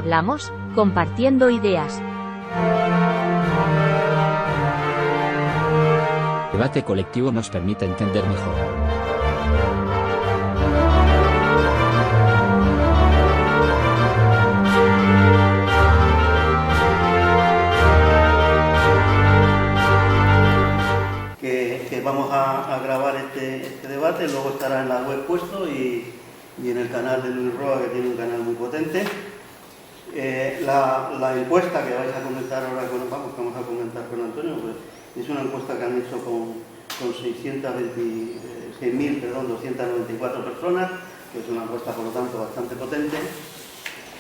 hablamos, compartiendo ideas. El debate colectivo nos permite entender mejor. Que vamos a grabar este debate, luego estará en la web puesto y en el canal de Luis Roa, que tiene un canal muy potente. La encuesta que vais a comentar ahora vamos a comentar con Antonio, pues, es una encuesta que han hecho con 6.294 personas, que es una encuesta por lo tanto bastante potente.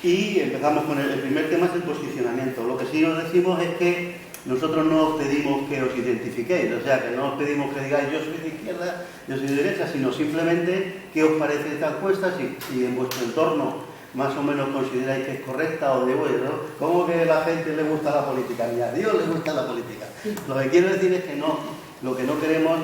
Y empezamos con el primer tema, es el posicionamiento. Lo que sí os decimos es que nosotros no os pedimos que os identifiquéis, o sea, que no os pedimos que digáis yo soy de izquierda, yo soy de derecha, sino simplemente qué os parece esta encuesta, si en vuestro entorno más o menos consideráis que es correcta o de bueno, ¿cómo que a la gente le gusta la política? Ni a Dios le gusta la política. Lo que quiero decir es que no queremos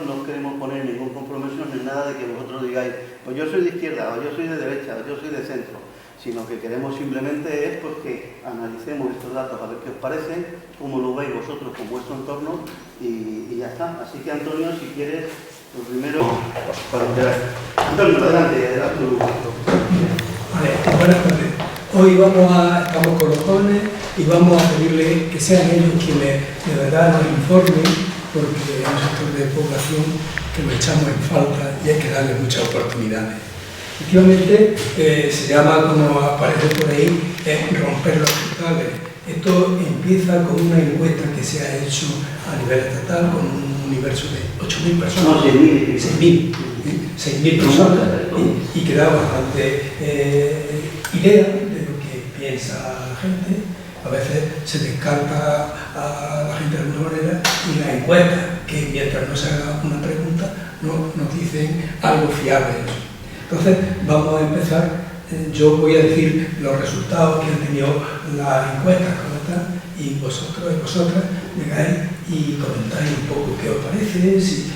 poner ningún compromiso ni nada de que vosotros digáis, pues yo soy de izquierda, o yo soy de derecha, o yo soy de centro, sino que queremos simplemente es pues, que analicemos estos datos a ver qué os parece, cómo lo veis vosotros con vuestro entorno y ya está. Así que Antonio, si quieres, lo primero... Antonio, adelante, haz tu... Vale, buenas tardes. Hoy estamos con los jóvenes y vamos a pedirle que sean ellos quienes de verdad nos informen, porque es un sector de población que lo echamos en falta y hay que darle muchas oportunidades. Efectivamente, se llama, como aparece por ahí, romper los cristales. Esto empieza con una encuesta que se ha hecho a nivel estatal con un universo de 8.000 personas. No, 6.000 personas y que da bastante idea de lo que piensa la gente. A veces se descarta a la gente de alguna manera y la encuesta, que mientras no se haga una pregunta, no nos dicen algo fiable. Entonces, vamos a empezar. Yo voy a decir los resultados que han tenido las encuestas como están, y vosotros y vosotras llegáis y comentáis un poco qué os parece, si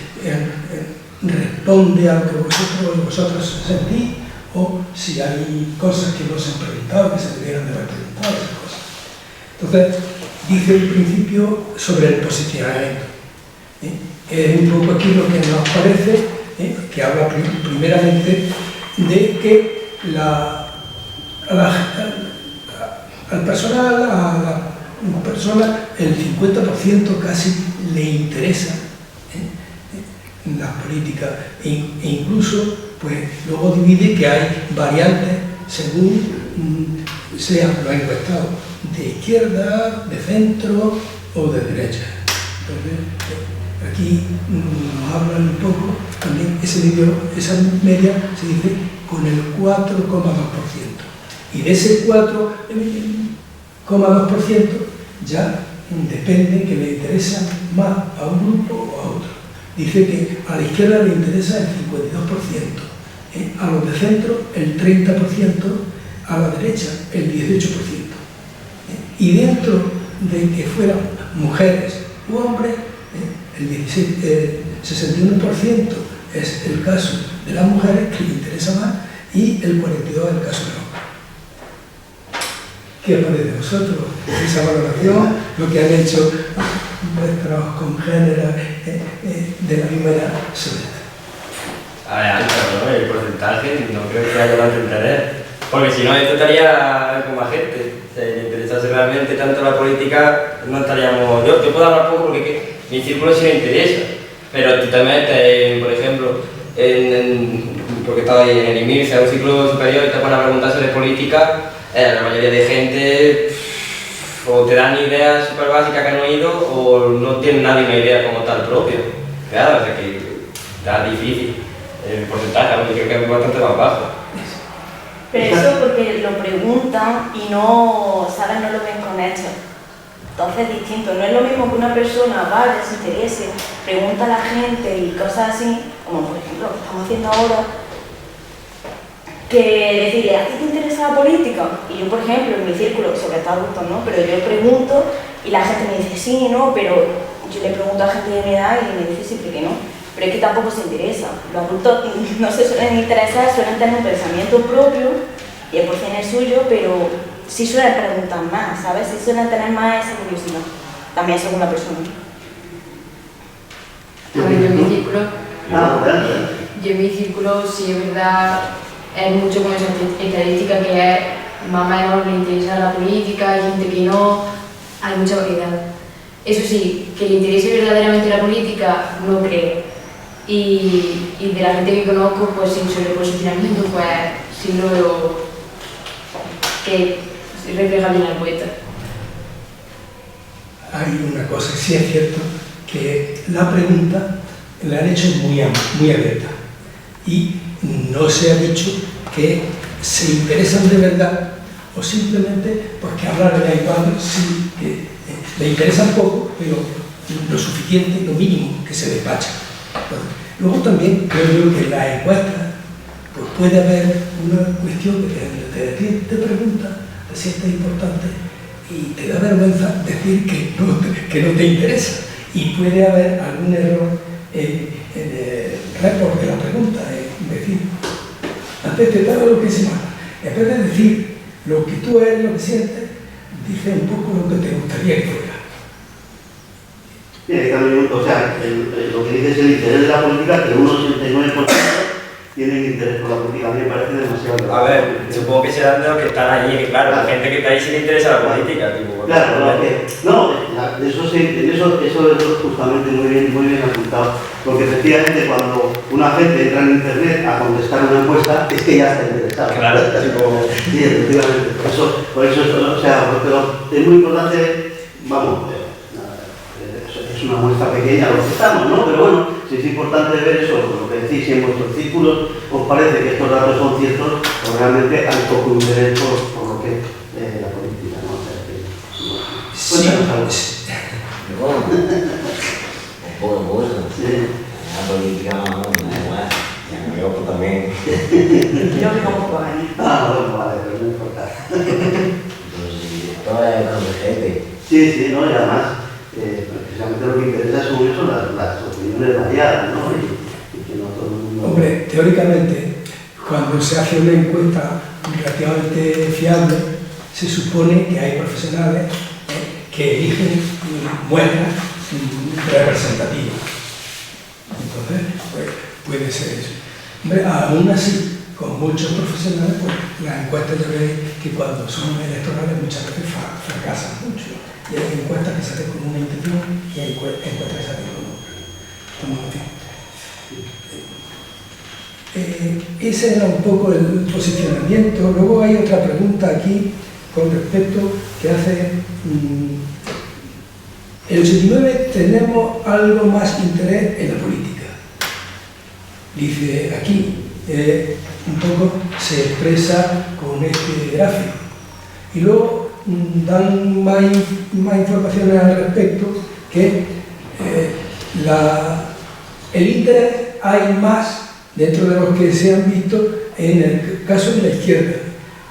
responde a lo que vosotros y vosotras sentís, o si hay cosas que no se han preguntado, que se debieran de haber preguntado, esas cosas. Entonces, dice el principio sobre el posicionamiento. Es un poco aquí lo que nos parece, que habla primeramente de que a la persona el 50% casi le interesa las políticas e incluso pues luego divide que hay variantes según sea lo encuestado, de izquierda, de centro o de derecha. Entonces, aquí nos hablan un poco, también esa media se dice con el 4,2%. Y de ese 4,2% ya depende que le interesa más a un grupo o a otro. Dice que a la izquierda le interesa el 52%, a los de centro el 30%, a la derecha el 18%. Y dentro de que fueran mujeres u hombres, el 61% es el caso de las mujeres que le interesa más y el 42% el caso de los hombres. ¿Qué os parece de vosotros esa valoración, lo que han hecho vuestros congéneres de la misma edad sobre esto? A ver, ¿no? El porcentaje no creo que haya tanto interés, porque si no esto estaría con más gente. Si le interesase realmente tanto la política, no estaríamos... Yo puedo hablar poco porque mi círculo sí me interesa, pero tú te metes, por ejemplo, porque estaba ahí en el IMIRSE, a un ciclo superior y te ponen a preguntar sobre política, la mayoría de gente o te dan ideas súper básicas que han oído o no tienen nadie una idea como tal propia. Claro, o sea que está difícil. El porcentaje, yo creo que es bastante más bajo. Pero eso porque lo preguntan y no, ¿sabes? No lo ven con hechos. Entonces es distinto. No es lo mismo que una persona vaya, se interese, pregunta a la gente y cosas así, como por ejemplo lo que estamos haciendo ahora, que decirle, ¿a ti te interesa la política? Y yo, por ejemplo, en mi círculo, sobre todo adultos, ¿no? Pero yo pregunto y la gente me dice sí, no, pero yo le pregunto a gente de mi edad y me dice siempre que no. Pero es que tampoco se interesa. Los adultos no se suelen interesar, suelen tener un pensamiento propio y el porcentaje es suyo, pero sí suelen preguntar más, ¿sabes? Sí suelen tener más esa curiosidad, también según la persona. A ver, yo en mi círculo, Adelante. yo en mi círculo sí es verdad, es mucho con esa estadística que es más o menos le interesa la política, hay gente que no, hay mucha variedad. Eso sí, que le interese verdaderamente la política, no creo. Y de la gente que conozco, pues sí, sobre el posicionamiento, pues sí lo veo que se refleja bien la poeta. Hay una cosa que sí es cierto, que la pregunta la han hecho muy abierta y no se ha dicho que se interesan de verdad o simplemente porque hablar de la igual sí que le interesan poco, pero lo suficiente, lo mínimo que se despacha. Luego también creo yo que en las encuestas pues puede haber una cuestión de que te pregunta, te sientes importante y te da vergüenza decir que no te interesa. Y puede haber algún error en el report de la pregunta, es decir, antes de todo lo que se manda, en vez de decir lo que tú eres, lo que sientes, dice un poco lo que te gustaría que fuera. Bien, también, o sea, lo que dice es el interés de la política, que un 89% tienen interés por la política. A mí me parece demasiado. A ver, supongo que serán de los que están allí, que claro, la gente que está ahí sí le interesa la política, tipo. Claro, eso es justamente muy bien apuntado, porque efectivamente cuando una gente entra en internet a contestar una encuesta es que ya está interesado. Claro, tipo. Sí, efectivamente, por eso o sea, pero es muy importante, vamos, es una muestra pequeña lo que estamos, ¿no? Pero bueno, si es importante ver eso, lo que decís, si en vuestros círculos os parece que estos datos son ciertos, pues realmente hay poco interés por lo que es la política, ¿no? O sea, Sí, Un poco de bolsa. sí. La política no es igual. Y yo también. Yo me como por ahí. Bueno, vale, pero no importa. Entonces, todo es con gente. Sí, ¿no? Y además, precisamente lo que interesa son eso, las opiniones variadas, ¿no? Y que no todo el mundo... Hombre, teóricamente, cuando se hace una encuesta relativamente fiable, se supone que hay profesionales que eligen muestras representativas. Entonces, pues, puede ser eso. Hombre, aún así, con muchos profesionales, pues las encuestas ya veis que cuando son electorales muchas veces fracasan mucho. Y hay encuestas que se hacen con una intención y hay encuestas que se hacen con otra. Ese era un poco el posicionamiento. Luego hay otra pregunta aquí con respecto que hace el 89 tenemos algo más interés en la política. Dice aquí, un poco se expresa con este gráfico. Y luego dan más informaciones al respecto que el interés hay más dentro de los que se han visto en el caso de la izquierda.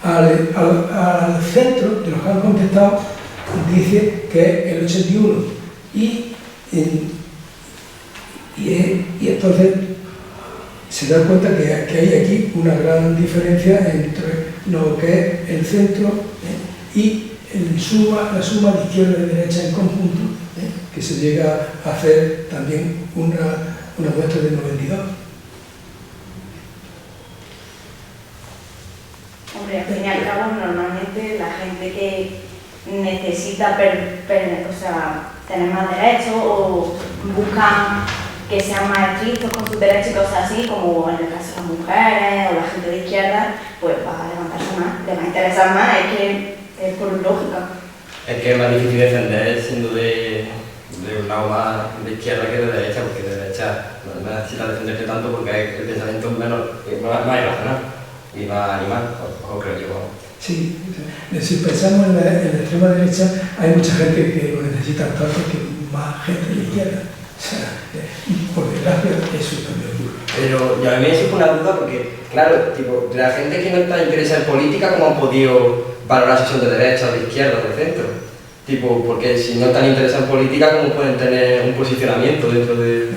Al centro de los que han contestado dice que el 81 y entonces se da cuenta que hay aquí una gran diferencia entre lo que es el centro y la suma de izquierda y derecha en conjunto, que se llega a hacer también una muestra de 92. Hombre, al fin y al cabo, normalmente la gente que necesita tener más derechos o buscan que sean más estrictos con sus derechos y cosas así, como en el caso de las mujeres o la gente de izquierda, pues va a levantarse más, le va a interesar más, es que es por lógica. Es que es más difícil defender siendo de un lado más de izquierda que de derecha, porque de derecha no necesitas defenderte tanto porque el pensamiento es más irracional y más animal, o creo yo. Sí, si pensamos en la extrema derecha, hay mucha gente que lo necesita tanto que más gente de la izquierda. O sea, por desgracia, eso también ocurre. Pero a mí me surge una duda porque, claro, tipo, la gente que no está interesada en política, ¿cómo han podido valorar si son de derecha, de izquierda o de centro? Tipo, porque si no están interesados en política, ¿cómo pueden tener un posicionamiento dentro de...?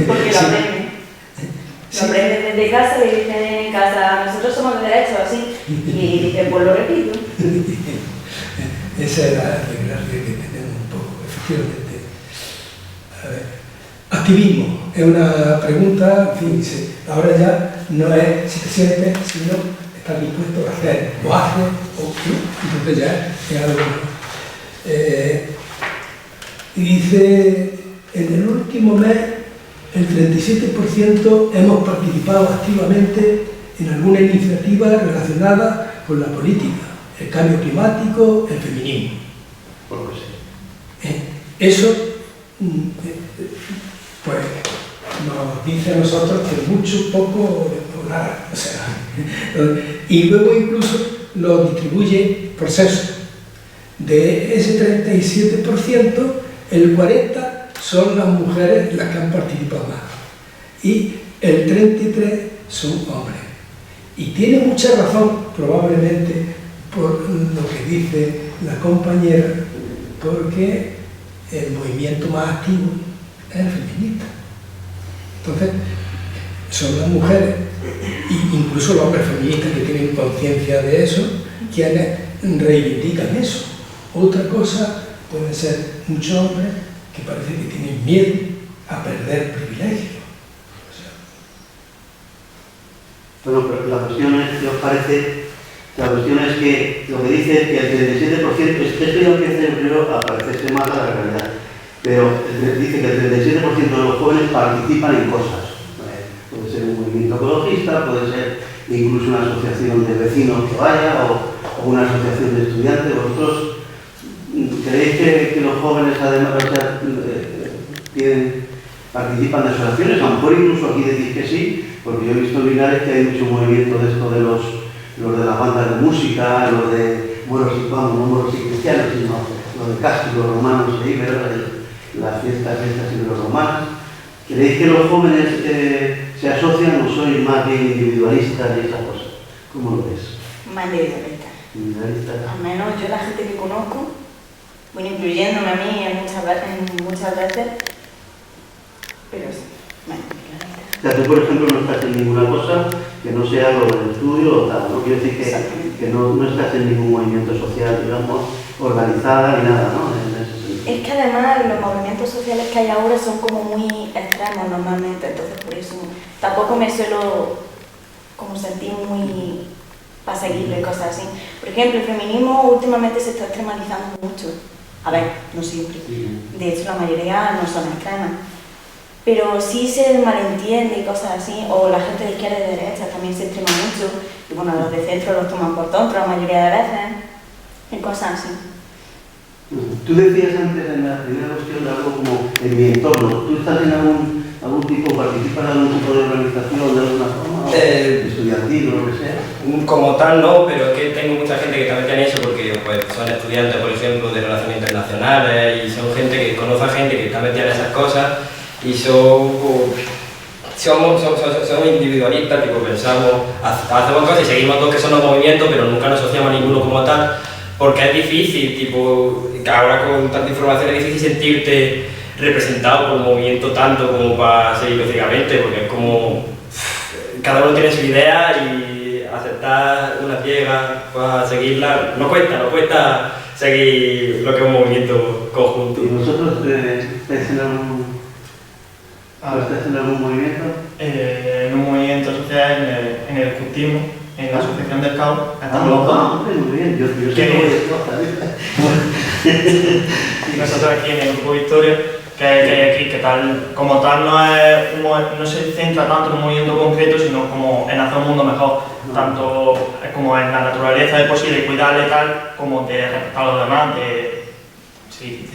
Porque lo aprenden. Lo aprendes desde casa, le dicen en casa, nosotros somos de derecho, así, y dices, pues lo repito. Esa es la regla que tenemos un poco, efectivamente. A ver. Activismo es una pregunta, en fin, ahora ya no es si te sientes, sino estás dispuesto a hacer, o haces, o entonces ya es algo. Y dice, en el último mes el 37% hemos participado activamente en alguna iniciativa relacionada con la política, el cambio climático, el feminismo. Eso pues nos dice a nosotros que mucho, poco o nada. O sea, y luego incluso lo distribuye por sexo. De ese 37%, el 40% son las mujeres las que han participado más. Y el 33% son hombres. Y tiene mucha razón, probablemente, por lo que dice la compañera, porque el movimiento más activo es el feminista. Entonces, son las mujeres, e incluso los hombres feministas que tienen conciencia de eso, quienes reivindican eso. Otra cosa pueden ser muchos hombres que parece que tienen miedo a perder privilegios. Bueno, pero la cuestión es, ¿qué os parece? La cuestión es que lo que dice es que el 37%, esto ya empieza primero a parecerse más a la realidad, pero dice que el 37% de los jóvenes participan en cosas. Puede ser un movimiento ecologista, puede ser incluso una asociación de vecinos que vaya, o una asociación de estudiantes. ¿Vosotros creéis que los jóvenes además participan de asociaciones? A lo mejor incluso aquí decís que sí, porque yo he visto en Linares que hay mucho movimiento de esto de los de las bandas de música, los de moros y no moros y cristianos, sino los de cásticos romanos e íberos, las fiestas ibero-romanas. ¿Creéis que los jóvenes se asocian o sois más bien individualistas y esas cosas? ¿Cómo lo ves? Más individualistas. Al menos yo la gente que conozco, bueno, incluyéndome a mí muchas veces, pero sí, más individualista. O sea, tú, por ejemplo, no estás en ninguna cosa que no sea lo del estudio o tal, ¿no? Quiero decir que no estás en ningún movimiento social, digamos, organizada ni nada, ¿no? Es que además los movimientos sociales que hay ahora son como muy extremos normalmente, entonces por eso tampoco me suelo como sentir muy para seguirle cosas así. Por ejemplo, el feminismo últimamente se está extremalizando mucho. A ver, no siempre. De hecho, la mayoría no son extremas. Pero sí se malentiende y cosas así, o la gente de izquierda y de derecha también se extrema mucho, y bueno, los de centro los toman por tontos la mayoría de veces, y cosas así. Tú decías antes en la primera cuestión de algo como en mi entorno. ¿Tú estás en algún tipo, participas en algún tipo de organización de alguna forma? Estudiantil o lo que sea. Como tal no, pero es que tengo mucha gente que también tiene eso porque pues, son estudiantes, por ejemplo, de relaciones internacionales y son gente que conoce a gente que está metida en esas cosas y somos individualistas, tipo pensamos, hacemos cosas y seguimos todos que son los movimientos, pero nunca nos asociamos a ninguno como tal, porque es difícil, tipo, ahora con tanta información es difícil sentirte representado por un movimiento tanto como para seguirlo ciegamente, porque es como cada uno tiene su idea y aceptar una ciega para seguirla no cuesta seguir lo que es un movimiento conjunto. ¿Y vosotros estáis en algún movimiento? En un movimiento social en el cultivo, en la asociación del CAO. Estamos los dos. Muy bien, yo sé y nosotros aquí en el grupo Victoria, que hay aquí, que tal, como tal no se centra tanto en un movimiento concreto, sino como en hacer un mundo mejor, tanto como en la naturaleza de posible cuidarle tal, como de respetar a los demás, sí.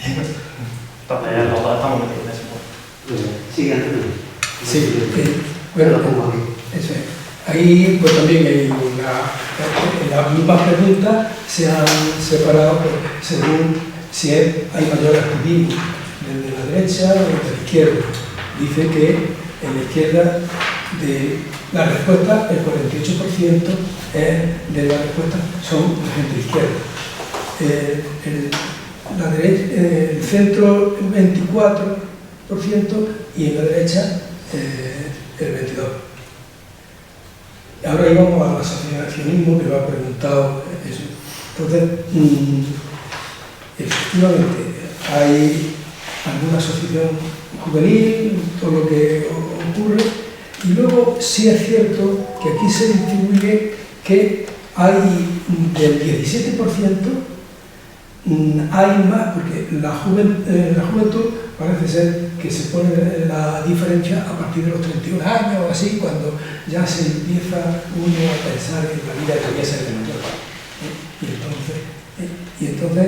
Entonces los dos estamos metidos en ese punto. Sí, sí, bueno, eso es. Ahí pues también hay las mismas preguntas se han separado según si hay mayor activismo de la derecha o de la izquierda. Dice que en la izquierda de la respuesta el 48% de la respuesta son la gente de izquierda. La derecha, el centro el 24% y en la derecha el 22%. Ahora íbamos al asociacionismo, que lo ha preguntado eso. Entonces, efectivamente, hay alguna asociación juvenil, todo lo que ocurre, y luego sí es cierto que aquí se distribuye que hay del 17%, hay más, porque la juventud parece ser que se pone la diferencia a partir de los 31 años o así, cuando ya se empieza uno a pensar en la vida que ya se de mayor. Y entonces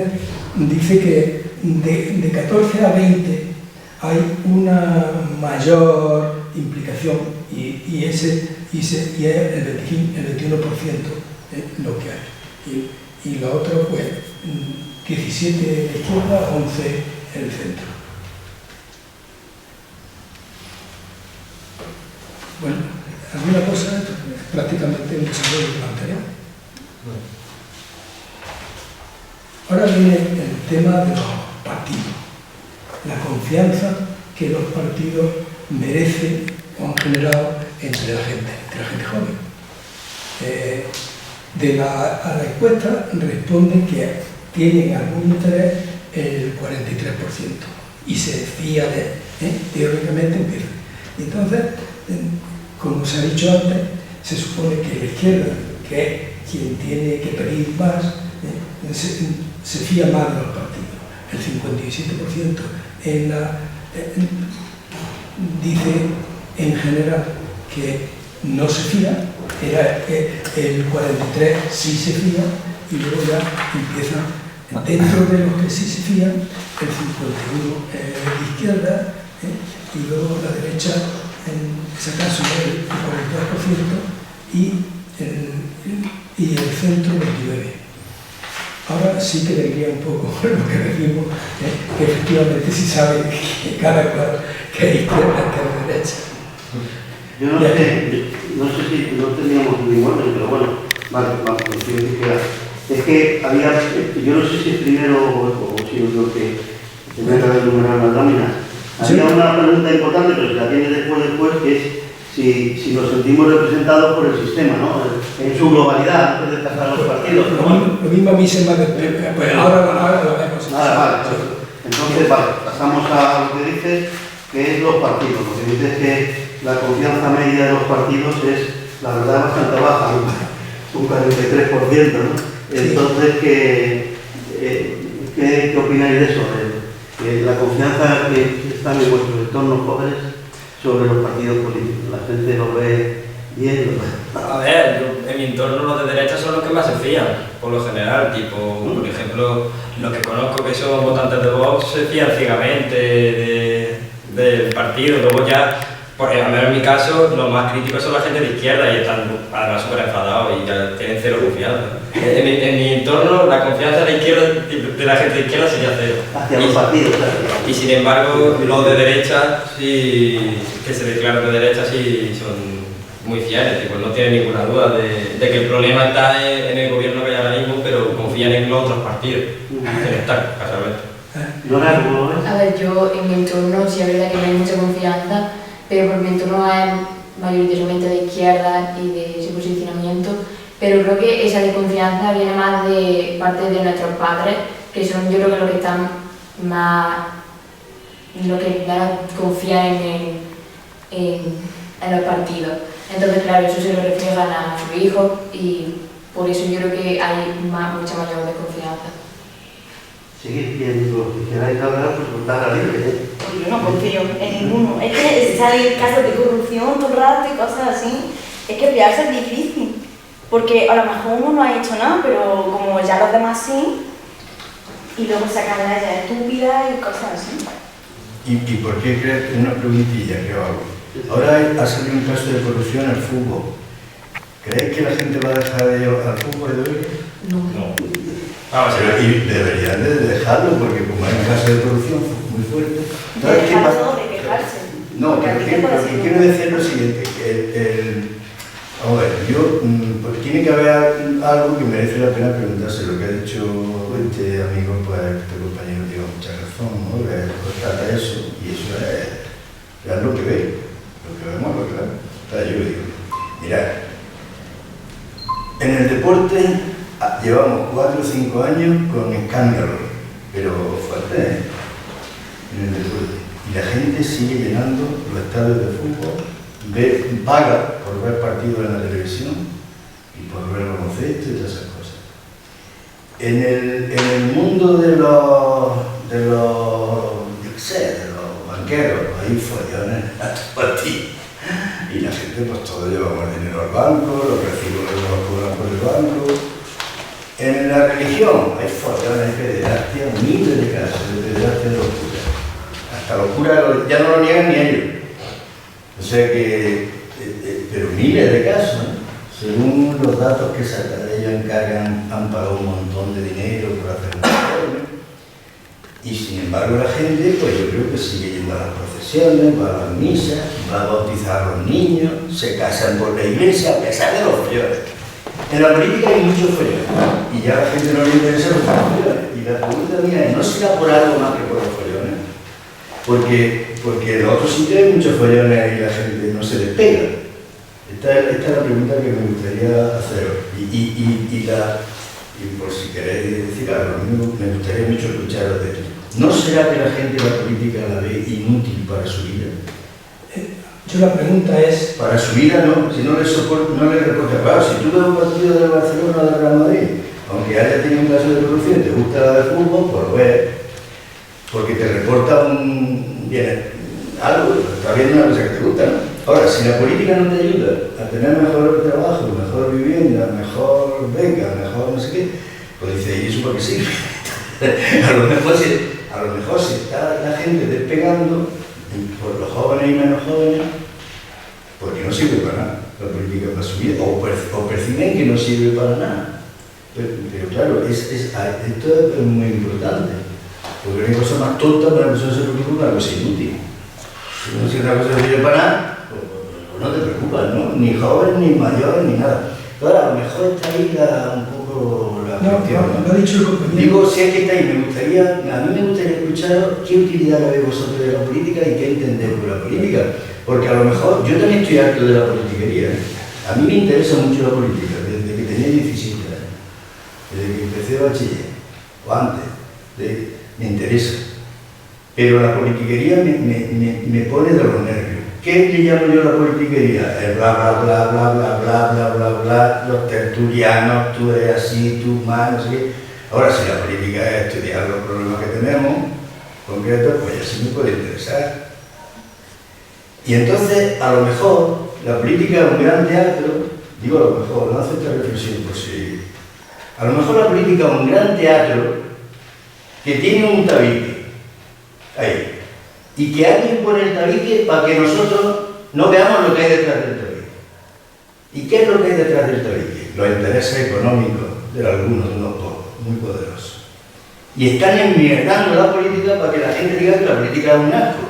dice que de 14 a 20 hay una mayor implicación y es el 21% lo que hay. Y lo otro, pues, 17 en la izquierda, 11 en el centro. Bueno, alguna cosa prácticamente un desarrollo de lo anterior. Ahora viene el tema de los partidos, la confianza que los partidos merecen o han generado entre la gente joven. A la encuesta responden que tienen algún interés el 43% y se fía teóricamente empieza. Entonces, como se ha dicho antes, se supone que la izquierda, que es quien tiene que pedir más, se fía más de los partidos. El 57% dice en general que no se fía, el 43% sí se fía, y luego ya empieza, dentro de los que sí se fían, el 51% de izquierda, y luego la derecha, en ese caso, el 42%, y el centro, el 29%. Ahora sí que le diría un poco lo que decimos, que efectivamente sí sabe que cada cual que es izquierda, que es derecha. Yo no sé si no teníamos un orden, pero bueno, vale, es que había, yo no sé si es primero o si es lo que tenía que haber numerado las láminas. Había una pregunta importante, pero si la tiene después, que es si nos sentimos representados por el sistema, ¿no? En su globalidad, antes de pasar a los partidos. Lo mismo a mí se me ha pues ahora lo vemos. Vale. Entonces, pasamos a lo que dices, que es los partidos. Lo que dices es que la confianza media de los partidos es, la verdad, bastante baja, un 43%, ¿no? Entonces, ¿qué opináis de eso? La confianza que está en vuestros entornos jóvenes sobre los partidos políticos. La gente lo ve bien. A ver, en mi entorno los de derecha son los que más se fían, por lo general. Tipo, por ejemplo, los que conozco que son votantes de Vox se fían ciegamente del partido. Luego ya, porque a menos en mi caso, los más críticos son la gente de izquierda y están además súper enfadados y ya tienen cero confianza. En mi entorno, la confianza de la izquierda, de la gente de izquierda sería cero. Hacia los partidos, claro. Y sin embargo, los de derecha, sí, que se declaran de derecha, sí son muy fieles, tipo, no tienen ninguna duda de que el problema está en el gobierno que hay ahora mismo, pero confían en los otros partidos, en estar, casualmente. A ver, yo en mi entorno sí es verdad que no hay mucha confianza, pero por mi entorno es mayoritariamente de izquierda y de ese posicionamiento, pero creo que esa desconfianza viene más de parte de nuestros padres, que son yo creo que los que están más, lo que van a confiar en los partidos. Entonces, claro, eso se lo reflejan a sus hijos y por eso yo creo que hay mucha mayor desconfianza. Seguid viendo, si queráis hablar, pues contar a libre. Yo no confío en ninguno. Es que salen casos de corrupción todo el rato y cosas así. Es que fiarse es difícil. Porque a lo mejor uno no ha hecho nada, pero como ya los demás sí, y luego sacan leyes estúpidas y cosas así. ¿Y por qué crees que una preguntilla que hago? Ahora ha salido un caso de corrupción en el fútbol. ¿Creéis que la gente va a dejar de ir al fútbol de hoy? No. Y deberían de dejarlo porque como hay un caso de corrupción muy fuerte. De dejarlo, de quejarse. No, pero lo que quiero decir es lo siguiente, que a ver, pues tiene que haber algo que merece la pena preguntarse. Lo que ha dicho este amigo, pues este compañero tiene mucha razón, ¿no? Trata eso, y eso es lo que ve, lo que vemos, claro. Yo digo, mirad, deporte llevamos 4 o 5 años con escándalos, pero fuerte en el deporte. Y la gente sigue llenando los estadios de fútbol, paga por ver partidos en la televisión y por ver baloncesto y todas esas cosas. En el mundo de los banqueros, hay follones para ti. Y la gente, pues todos llevamos dinero al banco, los recibos los cobran por el banco. En la religión hay follones, hay pederastia, miles de casos de pederastia de los curas. Hasta los curas ya no lo niegan ni ellos. O sea que, pero miles de casos, ¿eh? Según los datos que sacan, ellos encargan, han pagado un montón de dinero por hacer un informe. Y sin embargo la gente, pues yo creo que sigue yendo a las procesiones, va a las misas, va a bautizar a los niños, se casan por la iglesia, a pesar de los follones. En la política hay muchos follones, y ya a la gente no le interesa los follones. Y la pregunta mía es, ¿no será por algo más que por los follones? Porque en otros sitios hay muchos follones y la gente no se despega. Esta es la pregunta que me gustaría hacer. Y por si queréis decir algo, me gustaría mucho escucharos de esto. ¿No será que la gente la política la ve inútil para su vida? Yo la pregunta es... Para su vida no, si no le reporta. Claro, si tú ves un partido de Barcelona o de Real Madrid, aunque haya tenido un caso de corrupción, te gusta la de fútbol, pues lo ves, porque te reporta algo, está viendo una cosa que te gusta, ¿no? Ahora, si la política no te ayuda a tener mejor trabajo, mejor vivienda, mejor beca, mejor no sé qué, pues dice, ¿y eso por qué sirve? a lo mejor si está la gente despegando, por los jóvenes y menos jóvenes, porque no sirve para nada la política para su vida, o perciben que no sirve para nada. Pero claro, esto es muy importante, porque no hay cosa más tonta para la persona que se preocupa por una cosa inútil. Si una cosa no sirve para nada, pues no te preocupas, ¿no? Ni joven, ni mayor, ni nada. Pero a lo mejor está ahí un poco la cuestión. No ha dicho el compañero. Digo, si es que está ahí, a mí me gustaría escuchar qué utilidad le veis vosotros de la política y qué entendéis por la política. Porque a lo mejor, yo también estoy harto de la politiquería. A mí me interesa mucho la política, desde que tenía 17 años. Desde que empecé bachiller, o antes, me interesa. Pero la politiquería me pone de los nervios. ¿Qué le llamo yo la politiquería? El bla, bla, bla, bla, bla, bla, bla, bla, bla, los tertulianos, tú eres así, tú más, no sé qué. Ahora, si la política es estudiar los problemas que tenemos, concretos, pues ya sí me puede interesar. Y entonces, a lo mejor, la política es un gran teatro, digo a lo mejor, no hace esta reflexión por si... A lo mejor la política es un gran teatro que tiene un tabique, ahí. Y que alguien pone el tabique para que nosotros no veamos lo que hay detrás del tabique. ¿Y qué es lo que hay detrás del tabique? Los intereses económicos de algunos, de unos pocos, muy poderosos. Y están enmierdando la política para que la gente diga que la política es un asco.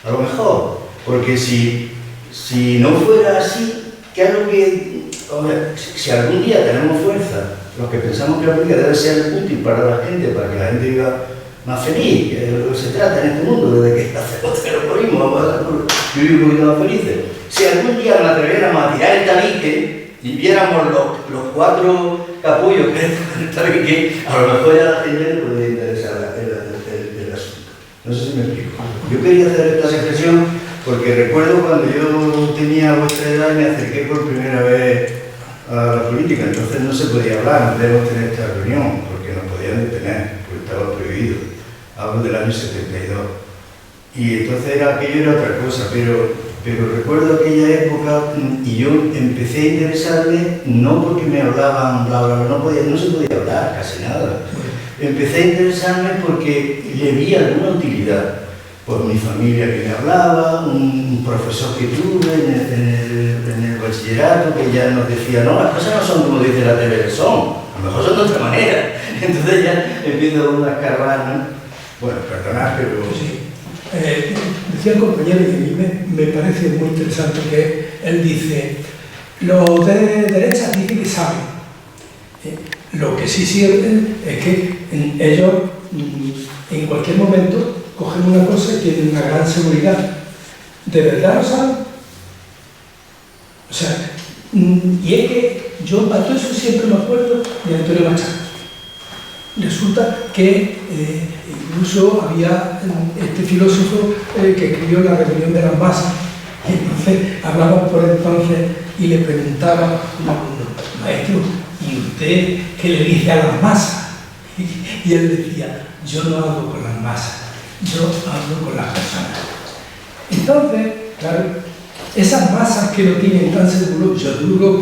A lo mejor, porque si no fuera así, ¿qué es lo que...? Hombre, si algún día tenemos fuerza, los que pensamos que la política debe ser útil para la gente, para que la gente viva más feliz, que es de lo que se trata en este mundo, desde que hacemos terrorismo, vamos a vivir un poquito más felices. Si algún día nos atreviéramos a tirar el tabique y viéramos los 4 capullos que hay en el tabique, a lo mejor ya la gente le podría interesar el asunto. No sé si me explico. Yo quería hacer esta reflexión porque recuerdo cuando yo tenía vuestra edad y me acerqué por primera vez a la política, entonces no se podía hablar, no debemos tener esta reunión, porque nos podían detener, porque estaba prohibido. Hablo del año 72. Y entonces aquello era otra cosa, pero recuerdo aquella época y yo empecé a interesarme, no porque me hablaban, bla, bla, bla, no se podía hablar casi nada. Empecé a interesarme porque le vi alguna utilidad. Por mi familia que me hablaba, un profesor que tuve en el bachillerato que ya nos decía, no, las cosas no son como dice la tele, son, a lo mejor son de otra manera. Entonces ya empiezo unas carranas. Bueno, perdonad, pero... Sí. Decía el compañero, y a mí me parece muy interesante que él dice, los de derecha dicen que saben. Lo que sí sirve es que ellos en cualquier momento cogen una cosa y tienen una gran seguridad. ¿De verdad lo saben? O sea, y es que yo a todo eso siempre me acuerdo de Antonio Machado. Resulta que incluso había este filósofo que escribió La rebelión de las masas, y entonces hablaba por entonces y le preguntaba a un alumno, maestro, ¿y usted qué le dice a las masas? Y él decía, yo no hablo con las masas, yo hablo con las personas. Entonces, claro, esas masas que no tienen tan seguro, yo dudo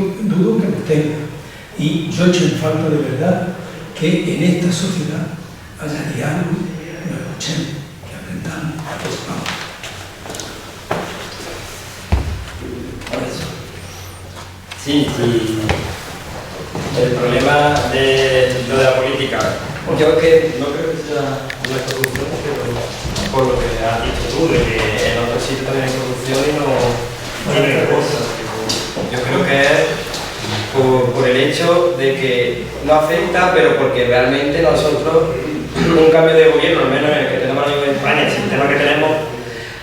que los tengan. Y yo echo en falta de verdad que en esta sociedad haya diálogo, nos escuchemos, que aprendamos. Pues vamos. Sí. El problema de lo de la política, yo que no creo que sea una corrupción, pero por lo que has dicho tú, de que en otros sitios también hay corrupción y no tiene cosas. Yo creo que es por el hecho de que no afecta, pero porque realmente nosotros, un cambio de gobierno, al menos el que tenemos en España, el sistema que tenemos,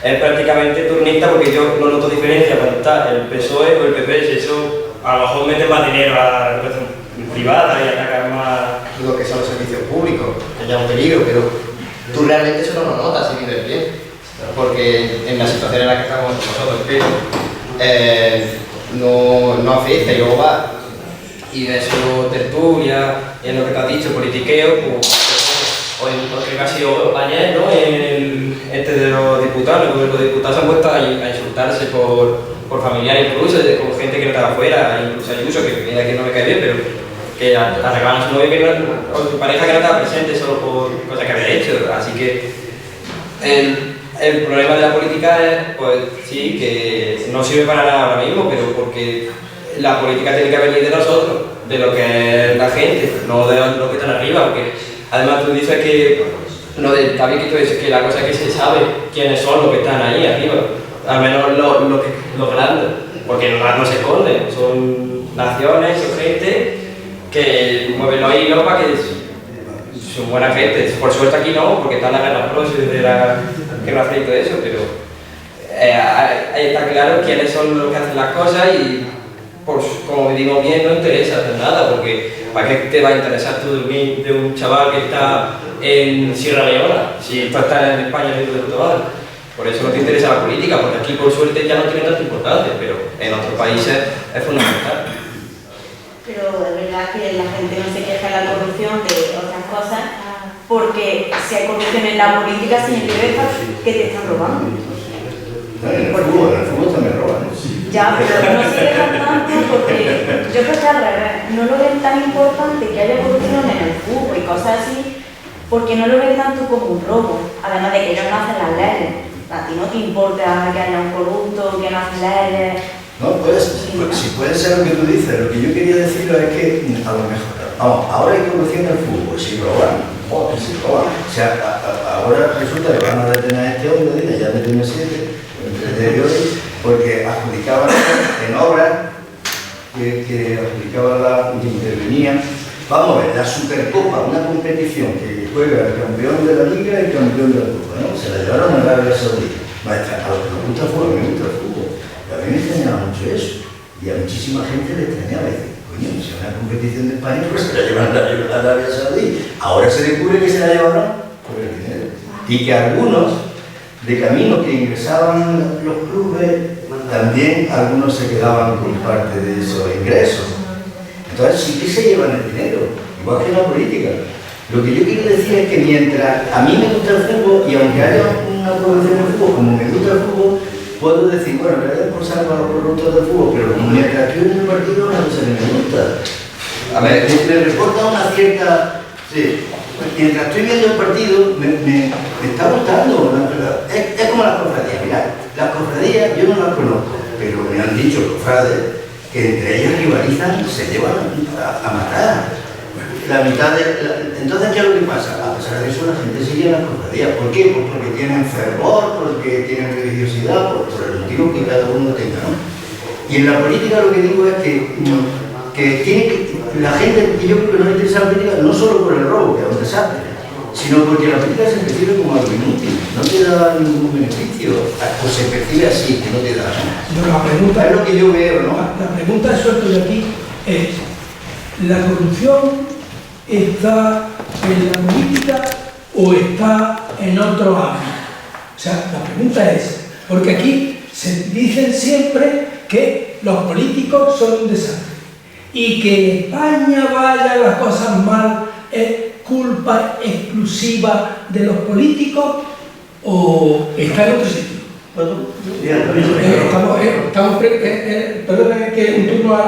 es prácticamente turnista, porque yo no noto diferencia cuando está el PSOE o el PP, si eso a lo mejor mete más dinero a la educación privada y atacan más lo que son los servicios públicos, que ya es un peligro, pero tú realmente eso no lo notas si vives bien, porque en la situación en la que estamos nosotros, pero no afecta y luego va y ves solo tertulia y en lo que te has dicho, politiqueo, o en lo que ha sido ayer, ¿no? Este de los diputados, los diputados se han puesto a insultarse por familiares incluso, con gente que no estaba afuera, incluso Ayuso, que mira que no me cae bien, pero que arreglaban a su novio o su pareja que no estaba presente solo por cosas que había hecho. Así que el problema de la política es, pues sí, que no sirve para nada ahora mismo, pero porque la política tiene que venir de nosotros, de lo que es la gente, no de los que están arriba, porque además tú dices que está bien que tú dices que la cosa es que se sabe quiénes son los que están ahí arriba, al menos los grandes, porque no se esconden, son naciones, son gente que mueven los hilos para que son buena gente. Por suerte aquí no, porque están las guerras próximas de la guerra fría y todo eso, pero está claro quiénes son los que hacen las cosas y, como digo bien, no interesa hacer nada, porque ¿para qué te va a interesar tú de un chaval que está en Sierra Leona si tú estás en España y de todo? Por eso no te interesa la política, porque aquí por suerte ya no tiene tanta importancia, pero en otros países es fundamental. Pero es verdad que la gente no se queja de la corrupción de otras cosas, porque si hay corrupción en la política significa que te están robando. En el fútbol también roban. Ya, pero no se quejan tanto porque yo creo que al revés, no lo ven tan importante que haya corrupción en el fútbol y cosas así, porque no lo ven tanto como un robo, además de que ellos no hacen las leyes. A ti no te importa que haya un corrupto, que no hace leyes. No, si puede ser lo que tú dices, lo que yo quería decirlo es que a lo mejor, vamos, ahora hay corrupción en el fútbol, si roban, si roban. O sea, ahora resulta que van a detener a este hombre, ya detiene 7, porque adjudicaban en obras que adjudicaban que intervenían. Vamos a ver, la Supercopa, una competición que juega el campeón de la Liga y el campeón de la Copa, ¿no? Se la llevaron a Arabia Saudita. Maestra, a los que nos gusta el fútbol, me gusta el fútbol. A mí me extrañaba mucho eso. Y a muchísima gente le extrañaba. Y dice, coño, si es una competición de España, pues se la llevan a Arabia Saudí. Ahora se descubre que se la llevaron por el dinero. Y que algunos, de camino que ingresaban los clubes, también algunos se quedaban con parte de esos ingresos. Entonces sí que se llevan el dinero, igual que en la política. Lo que yo quiero decir es que mientras a mí me gusta el fútbol, y aunque haya una población de fútbol, como me gusta el fútbol, puedo decir, bueno, me voy a esforzar para los productos del fútbol, pero mientras estoy en el partido, una cosa que me gusta. A ver, me reporta una cierta... Sí, mientras estoy viendo el partido, me está gustando. Es como las cofradías, mirad, las cofradías yo no las conozco, pero me han dicho cofrades que entre ellas rivalizan, se llevan a matar. La mitad entonces, ¿qué es lo que pasa? A pesar de eso, la gente sigue en las cofradías. ¿Por qué? Pues porque tienen fervor, porque tienen religiosidad, por el motivo que cada uno tenga, ¿no? Y en la política lo que digo es que tiene que la gente, y yo creo que no le interesa la política no solo por el robo, que es un desastre, sino porque la política se percibe como algo inútil, no te da ningún beneficio, o se percibe así, que no te da nada. No, la pregunta es lo que yo veo, ¿no? La pregunta es suelto de aquí, es, ¿la corrupción está en la política o está en otro ámbito? O sea, la pregunta es, porque aquí se dicen siempre que los políticos son un desastre y que en España vayan las cosas mal es culpa exclusiva de los políticos o está en otro sitio. Perdón, que un turno a...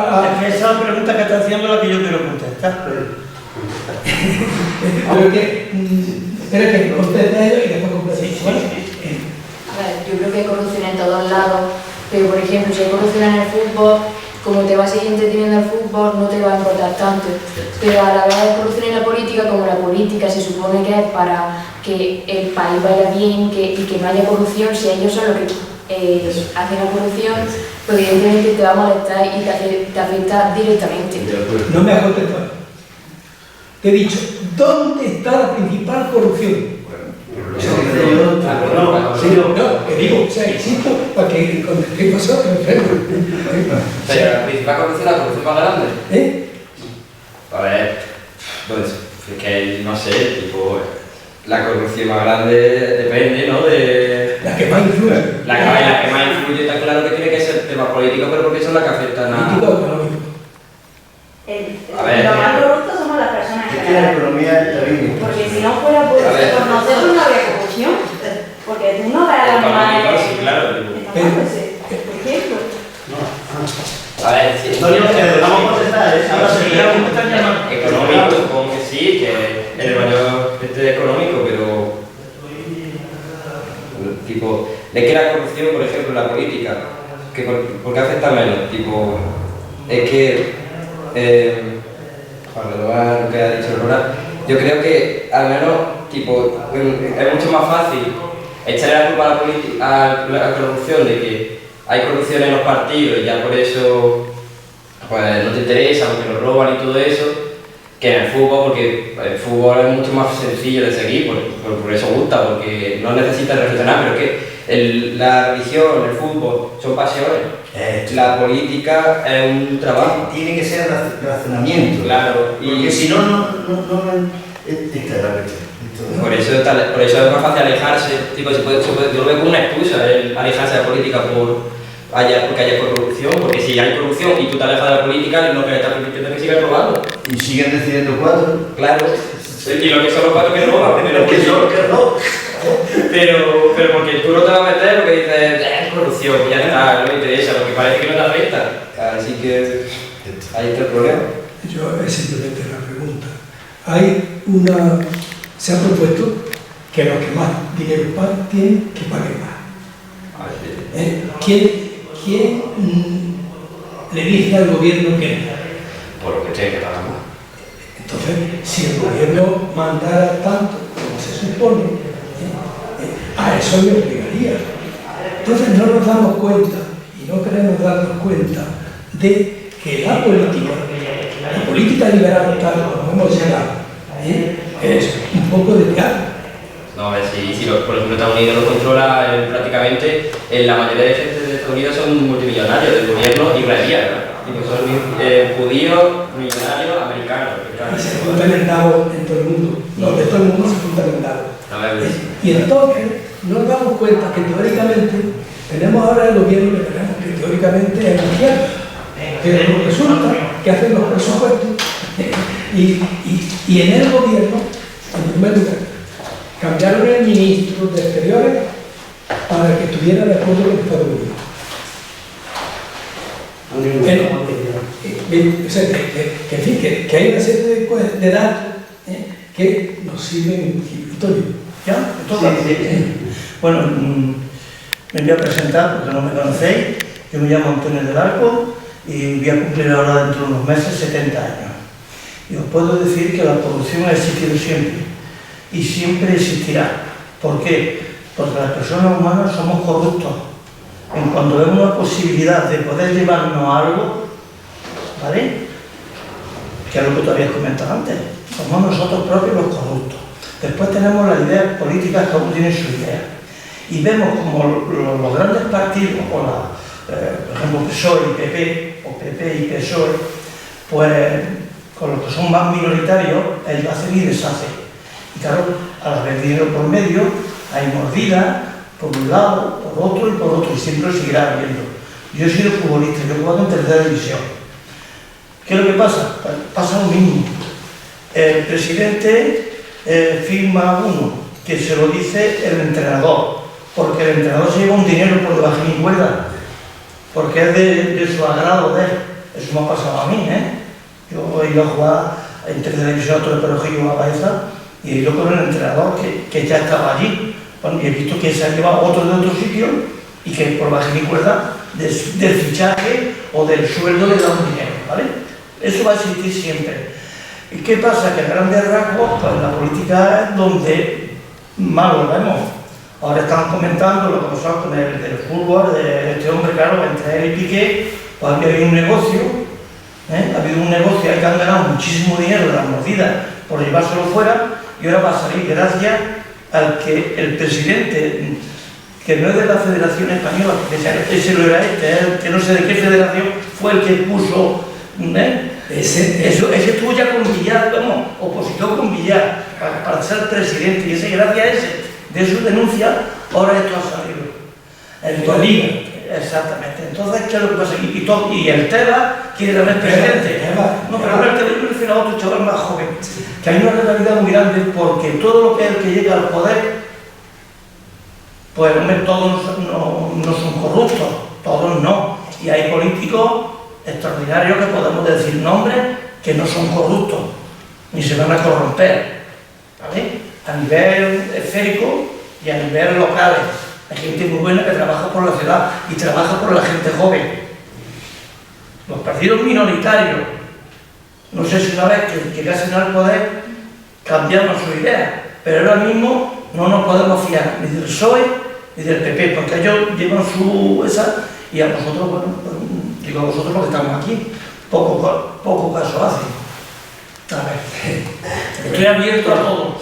Esa es la pregunta que está haciendo la que yo quiero contestar. Pero que conteste ellos y después conteste. ¿Vale? A ver, yo creo que hay corrupción en todos lados, pero por ejemplo, si hay corrupción en el fútbol, como te vas a seguir entreteniendo el fútbol, no te va a importar tanto. Pero a la hora de corrupción en la política, como la política se supone que es para que el país vaya bien y que no haya corrupción, si ellos son los que hacen la corrupción, pues evidentemente te va a molestar y te afecta directamente. No me has contestado. Te he dicho, ¿dónde está la principal corrupción? No, que digo, o sea, insisto, para que contestéis vosotros. Pero la principal corrupción, la corrupción más grande. A ver, pues es que no sé, tipo, la corrupción más grande depende, ¿no? De la que más influye. La que más influye está claro que tiene que ser tema político, pero porque son las que afectan a. Político o económico. A ver, lo más corruptos somos las personas en general. La economía está bien. Porque si no fuera por nosotros no habría corrupción. Porque tú no ves a los animales. Sí, claro. Por ejemplo. A ver, si Antonio, vamos a contestar, ahora sería un económico, supongo que sí, que es el mayor económico, pero tipo, es que la corrupción, por ejemplo, en la política, que ¿por qué afecta menos? Tipo, es que para renovar lo que ha dicho Lola, yo creo que al menos tipo, es mucho más fácil echarle la culpa a la corrupción de que hay corrupción en los partidos y ya por eso pues, no te interesa, porque nos roban y todo eso, que en el fútbol, porque el fútbol es mucho más sencillo de seguir, por eso gusta, porque no necesitas reflexionar, pero es que la religión, el fútbol son pasiones. La política es un trabajo. Tiene que ser razonamiento. Claro. Porque si no, esta es la cuestión. Por eso es más fácil alejarse. Tipo, yo lo veo como una excusa el alejarse de la política porque haya corrupción. Porque si hay corrupción y tú te alejas de la política, no que estás permitiendo que sigan robando. Y siguen decidiendo 4. Claro. Y lo que son los 4 que roban. Pero porque tú no te vas a meter porque dices, es corrupción, ya está, no me interesa, porque parece que no te afecta. Así que ahí está el problema. Yo es simplemente una pregunta. Se ha propuesto que los que más dinero tienen que paguen más. ¿Quién le dice al gobierno que no? Por lo que tiene que pagar más. Entonces, si el gobierno mandara tanto como se supone, a eso me obligaría. Entonces no nos damos cuenta y no queremos darnos cuenta de que la política liberal tal como hemos llegado, es un poco de diálogo. No, a ver, si por ejemplo Estados Unidos lo controla prácticamente, la mayoría de gente de Estados Unidos son multimillonarios del gobierno israelí, son judíos, millonarios, americanos. Y se juntan el dado en todo el mundo. Los de todo el mundo se juntan el dado. Y entonces nos damos cuenta que teóricamente tenemos ahora el gobierno que teóricamente es la izquierda. Pero resulta que hacen los presupuestos y en el gobierno, en primer lugar, cambiaron el ministro de Exteriores para que estuviera de acuerdo con Estados Unidos. O sea, que hay una serie de datos que nos sirven. Antonio, ¿ya? Sí. Bueno, me voy a presentar porque no me conocéis. Yo me llamo Antonio del Arco y voy a cumplir ahora dentro de unos meses 70 años. Y os puedo decir que la corrupción ha existido siempre y siempre existirá. ¿Por qué? Porque las personas humanas somos corruptos. En cuanto vemos una posibilidad de poder llevarnos a algo, ¿vale? Que es lo que tú habías comentado antes, somos nosotros propios los corruptos. Después tenemos las ideas políticas, cada uno tiene su idea. Y vemos como los grandes partidos, por ejemplo PSOE y PP, o PP y PSOE, pues con los que son más minoritarios, ellos hacen y deshacen. Y claro, al haber dinero por medio, hay mordidas por un lado, por otro y por otro, y siempre lo seguirá habiendo. Yo he sido futbolista, yo he jugado en tercera división. ¿Qué es lo que pasa? Pues pasa lo mismo. El presidente firma uno, que se lo dice el entrenador, porque el entrenador se lleva un dinero por debajo de mi cuerda, porque es de su agrado de él. Eso me ha pasado a mí, ¿eh? Yo he ido a jugar en tercera división a Torre a Baeza y he ido con el entrenador que ya estaba allí. Bueno, y he visto que se ha llevado otro de otro sitio y que por bajo de mi cuerda del fichaje o del sueldo le da un dinero, ¿vale? Eso va a existir siempre. ¿Y qué pasa? Que a grandes rasgos, pues la política es donde más lo vemos. Ahora están comentando lo que pasó con el del fútbol, de este hombre, claro, entre él y Piqué, pues había habido un negocio, ha habido un negocio que han ganado muchísimo dinero de las mordidas por llevárselo fuera, y ahora va a salir gracias al que el presidente, que no es de la Federación Española, porque ese lo era que no sé de qué federación, fue el que puso, ese estuvo ya con Villar, vamos, opositor con Villar, para ser presidente, y ese gracias a ese, de su denuncia, ahora esto ha salido. En la liga. Exactamente. Entonces, ¿qué es lo que pasa aquí? Y el Tebas quiere también presidente. No, pero ahora el Tebas me refiero a otro chaval más joven. Que hay una rivalidad muy grande porque todo lo que es el que llega al poder, pues todos no son corruptos, todos no. Y hay políticos extraordinarios que podemos decir nombres que no son corruptos, ni se van a corromper, ¿vale? A nivel esférico y a nivel local. Hay gente muy buena que trabaja por la ciudad y trabaja por la gente joven. Los partidos minoritarios, no sé si una vez que llegasen al poder, cambiamos su idea, pero ahora mismo no nos podemos fiar ni del PSOE ni del PP, porque ellos llevan esa, y a nosotros, bueno, digo a vosotros porque estamos aquí, poco caso hacen. A ver, estoy abierto a todo.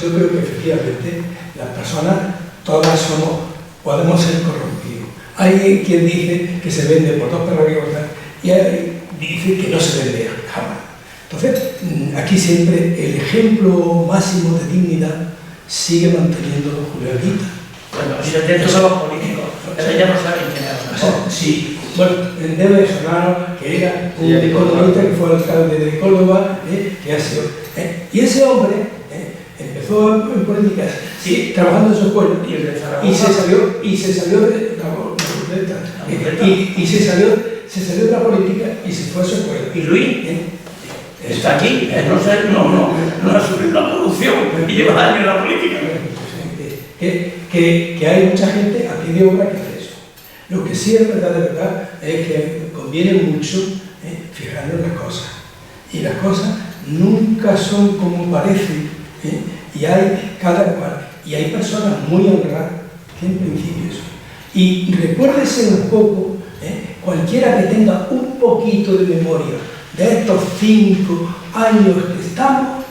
Yo creo que efectivamente las personas, todas podemos ser corrompidos. Hay quien dice que se vende por 2 perros y hay dice que no se vende jamás. Entonces, aquí siempre el ejemplo máximo de dignidad sigue manteniendo Julio Aguita. Bueno, si dentro son los políticos, pero ya no saben quién era. Sí, bueno, debe sonar que era un economista que fue alcalde de Córdoba, que ha sido. Y ese hombre empezó en política, sí, trabajando en su escuela, y se salió de la política y se fue a su escuela. Y Luis está aquí, no ha sufrido la corrupción y lleva años en la política. Que hay mucha gente a pie de obra que hace eso. Lo que sí es verdad, de verdad, es que conviene mucho fijarnos en las cosas. Y las cosas nunca son como parecen, y hay cada cual. Y hay personas muy honradas que en principio son. Y recuérdese un poco, cualquiera que tenga un poquito de memoria de estos 5 años que estamos,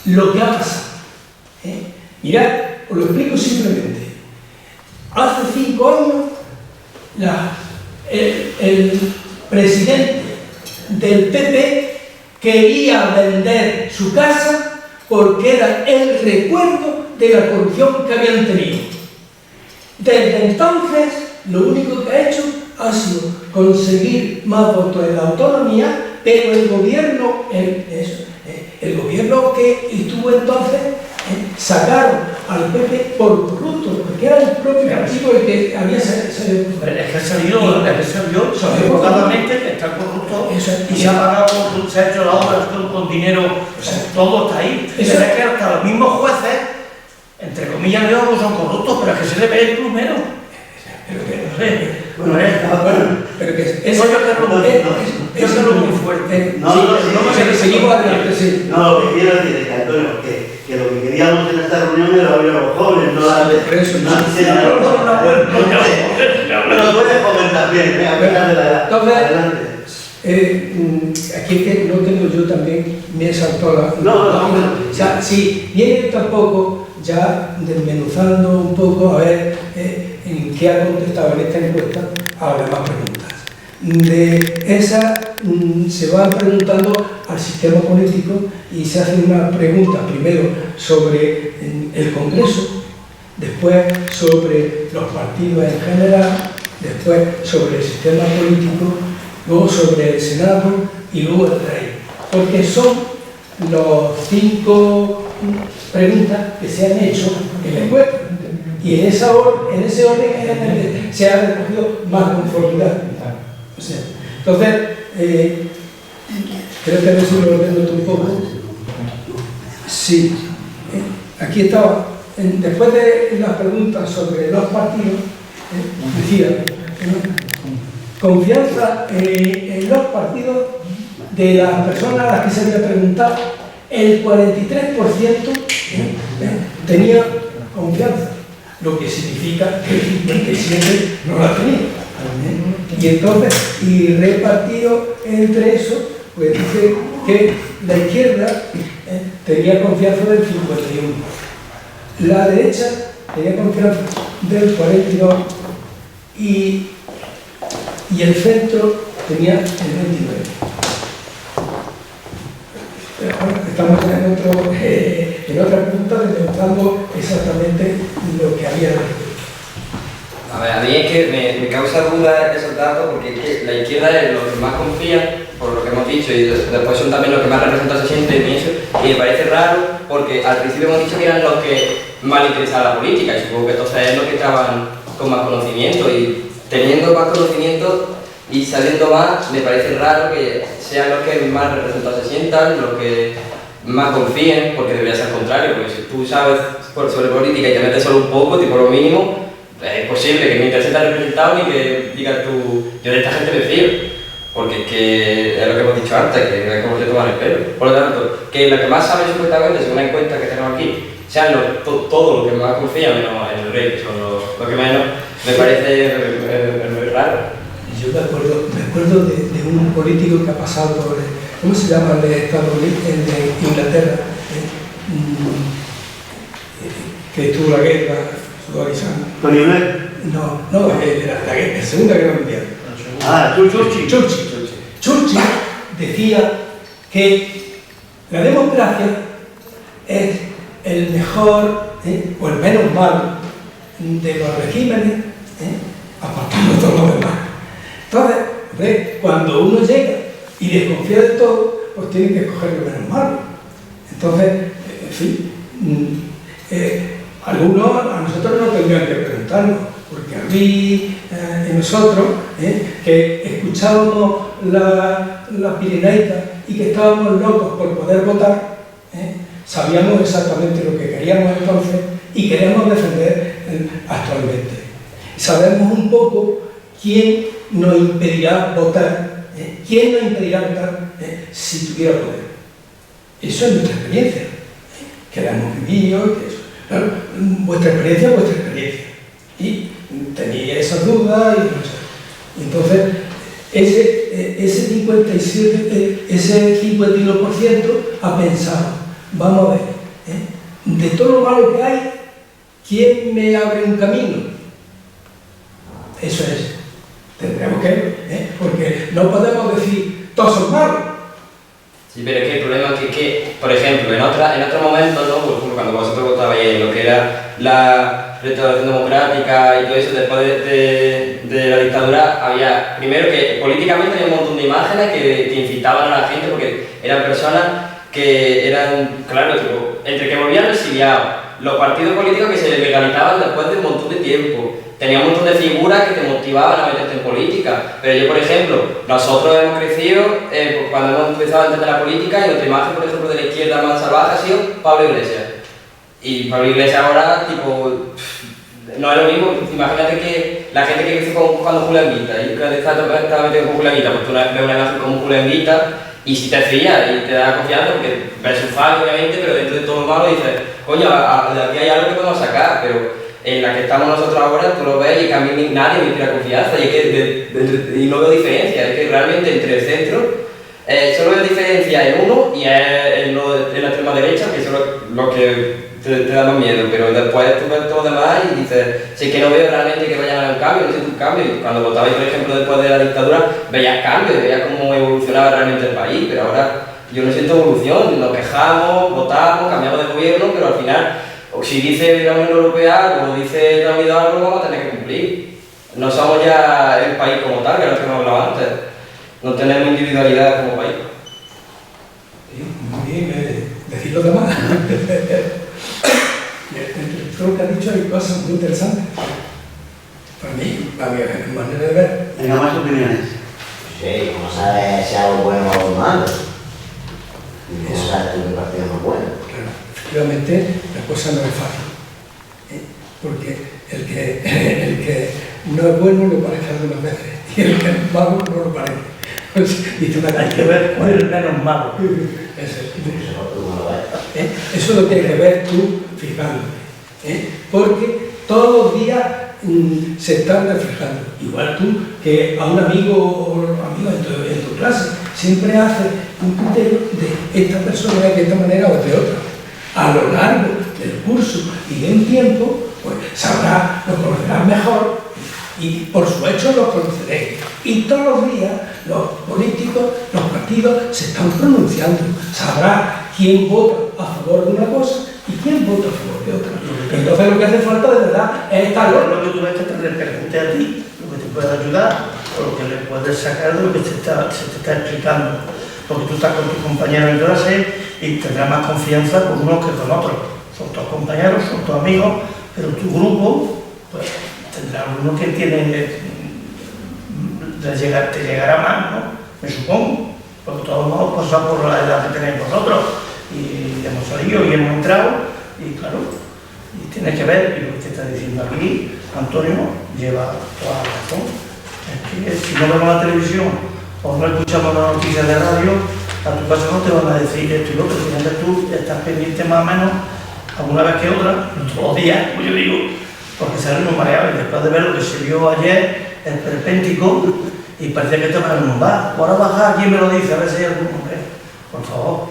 lo que ha pasado. Mirad, os lo explico simplemente. Hace 5 años, el presidente del PP quería vender su casa porque era el recuerdo de la corrupción que habían tenido. Desde entonces, lo único que ha hecho ha sido conseguir más votos en la autonomía, pero el gobierno que estuvo entonces, sacaron al PP por corrupto, porque era el propio partido el que había salido. Es que ha salido equivocadamente, que está corrupto, y se ha pagado, se ha hecho la obra con dinero, todo está ahí. Es que hasta los mismos jueces, entre comillas, no son corruptos, pero es que se le ve el plumero. Pero que eso es lo muy fuerte. Seguimos adelante, sí. No, lo que quiero decir es que, Antonio, que lo que queríamos en esta reunión era oír a los jóvenes, no la de eso. No lo puedes comentar bien, a pesar de la edad. Entonces, aquí es que no tengo yo también, me saltó la... O sea, si viene tampoco, ya desmenuzando un poco, a ver en qué ha contestado en esta encuesta, habrá más preguntas. De esa se va preguntando al sistema político y se hace una pregunta primero sobre el Congreso, después sobre los partidos en general, después sobre el sistema político, luego sobre el Senado y luego el rey. Porque son los 5 preguntas que se han hecho en la encuesta. Y en ese orden es en el que se ha recogido más conformidad. O sea, entonces, creo que a ver si lo ordeno un poco. Sí, aquí estaba. Después de las preguntas sobre los partidos, decía, confianza en los partidos de las personas a las que se había preguntado, el 43% tenía confianza, lo que significa que el 57% no la tenía. Y entonces, y repartido entre eso, pues dice que la izquierda tenía confianza del 51%, la derecha tenía confianza del 42% y el centro tenía el 29%. Estamos en otra pregunta demostrando exactamente lo que había respuesta. A ver, a mí es que me causa duda esos datos porque es que la izquierda es lo que más confía, por lo que hemos dicho, y después son también los que más representados se sienten y eso, y me parece raro porque al principio hemos dicho que eran los que más les interesaba la política, y supongo que entonces es los que estaban con más conocimiento, y teniendo más conocimiento y sabiendo más, me parece raro que sean los que más representados se sientan, los que más confíen, porque debería ser al contrario, porque si tú sabes sobre política y te metes solo un poco, tipo lo mínimo, es posible que ni te sientas representado ni que digas tú, yo de esta gente me fío, porque es que es lo que hemos dicho antes, que es como se toman el pelo. Por lo tanto, que los que más saben supuestamente, según la encuesta que tenemos aquí, sean todos los que más confían, menos en el rey, que son los que menos, me parece muy raro. Yo me acuerdo de un político que ha pasado por, ¿cómo se llama el de Estados Unidos, el de Inglaterra? Que estuvo la guerra, sudarizando. ¿Tony Blair? No, la Segunda Guerra Mundial. Ah, Churchill decía que la democracia es el mejor o el menos malo de los regímenes, apartando todo lo demás. Entonces, cuando uno llega y desconfía de todo, pues tiene que escoger lo menos malo. Entonces, en fin, algunos a nosotros no tendrían que preguntarnos, porque a mí y nosotros, que escuchábamos la Pirenaica y que estábamos locos por poder votar, sabíamos exactamente lo que queríamos entonces y queremos defender actualmente. Sabemos un poco quién nos impedirá votar, quién nos impedirá votar si tuviera poder. Eso es nuestra experiencia, que la hemos vivido, que eso. Claro, vuestra experiencia es vuestra experiencia. Y tenía esas dudas y no sé. Entonces, ese 57, ese 51% ha pensado, vamos a ver, de todo lo malo que hay, ¿quién me abre un camino? Eso es. Tendremos que, porque no podemos decir, todos son malos. Sí, pero es que el problema es que por ejemplo, en otro momento, ¿no? Por ejemplo, cuando vosotros votabais en lo que era la restauración democrática y todo eso, después de la dictadura, había, primero que políticamente había un montón de imágenes que incitaban a la gente, porque eran personas que eran, claro, tipo, entre que volvían exiliados, los partidos políticos que se legalizaban después de un montón de tiempo, tenía un montón de figuras que te motivaban a meterte en política. Pero yo, por ejemplo, nosotros hemos crecido cuando hemos empezado a entender la política y nuestra imagen, por ejemplo, de la izquierda más salvaje ha sido Pablo Iglesias. Y Pablo Iglesias ahora, tipo, no es lo mismo. Imagínate que la gente que creció cuando Julián Guita y que estaba metido con Julián Guita, pues tú ves una imagen como Julián Guita y si te fías y te da confianza, porque ves su fallo, obviamente, pero dentro de todo lo malo dices, coño, de aquí hay algo que podemos sacar, pero en la que estamos nosotros ahora, tú lo ves y que a mí nadie me inspira confianza y no veo diferencia, es que realmente entre el centro solo veo diferencia en uno y en la extrema derecha, que son los que te da más miedo, pero después tú ves todo lo demás y dices, si es que no veo realmente que vayan a haber un cambio, no siento un cambio. Y cuando votabais, por ejemplo, después de la dictadura, veías cambios, veías cómo evolucionaba realmente el país, pero ahora yo no siento evolución, nos quejamos, votamos, cambiamos de gobierno, pero al final, o si dice la Unión Europea o dice la Unidad algo, vamos a tener que cumplir. No somos ya el país como tal, que era lo que hemos hablado antes. No tenemos individualidad como país. Muy bien, decir lo demás. Todo lo que ha dicho hay cosas muy interesantes. Para mí, para mi manera de ver. Venga, más opiniones. Sí, como sabes si algo bueno o algo malo. ¿Cómo sabes tú qué partido no es bueno? Claro, efectivamente, la cosa no es fácil. Porque el que no es bueno lo parece algunas veces, y el que es malo no lo parece. Hay que ver cuál es el menos malo. Eso es lo que hay que ver tú fijándote. Porque todos los días se están reflejando. Igual tú, que a un amigo o amiga en tu clase siempre hace un criterio de esta persona de esta manera o de otra. A lo largo del curso y de un tiempo, pues sabrás, lo conocerás mejor y por su hecho lo conoceréis. Y todos los días los políticos, los partidos se están pronunciando. Sabrás quién vota a favor de una cosa y quién vota a favor de otra. Entonces lo que hace falta de verdad es estar lo que tú ves que te repercute a ti, lo que te puede ayudar, o lo que le puedes sacar de lo que se te está explicando. Porque tú estás con tus compañeros en clase y tendrás más confianza con unos que con otros. Son tus compañeros, son tus amigos, pero tu grupo, pues tendrá uno que tiene, te llegará más, ¿no? Me supongo, porque todos hemos pasado por la edad que tenéis vosotros y hemos salido y hemos entrado y claro, y tienes que ver, y lo que te está diciendo aquí, Antonio, lleva toda la razón. Es que si no vemos la televisión o no escuchamos las noticias de radio, a tu casa no te van a decir esto y lo otro, sino que tú estás pendiente más o menos alguna vez que otra, no todos los días, como yo digo, porque salen un mareado y después de ver lo que se vio ayer, el perpéntico, y parecía que te van a inundar. Ahora baja, ¿quién me lo dice? A ver si hay algún hombre. Por favor.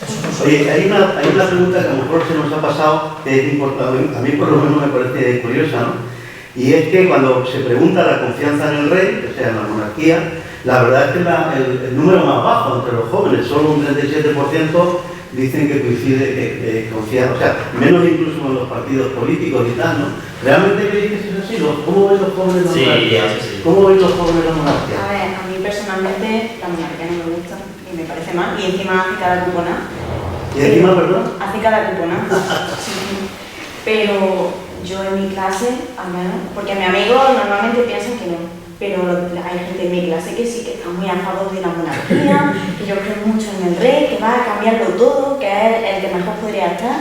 Eso no soy. Oye, hay una pregunta que a lo mejor se nos ha pasado, que es importante, a mí por lo menos me parece curiosa, ¿no? Y es que cuando se pregunta la confianza en el rey, o sea, en la monarquía, la verdad es que el número más bajo entre los jóvenes, solo un 37%, dicen que coincide, que confían, o sea, menos incluso en los partidos políticos y tal, ¿no? ¿Realmente creéis que es así? ¿Cómo ven los jóvenes la monarquía? Sí. ¿Cómo ven los jóvenes la monarquía? A ver, a mí personalmente la monarquía no me gusta y me parece mal, y encima hace cada cupona. ¿Y encima, perdón? Hace cada cupona. Pero yo en mi clase, al menos, porque mis amigos normalmente piensan que no, pero hay gente en mi clase que sí que está muy a favor de la monarquía, que yo creo mucho en el rey, que va a cambiarlo todo, que es el que mejor podría estar.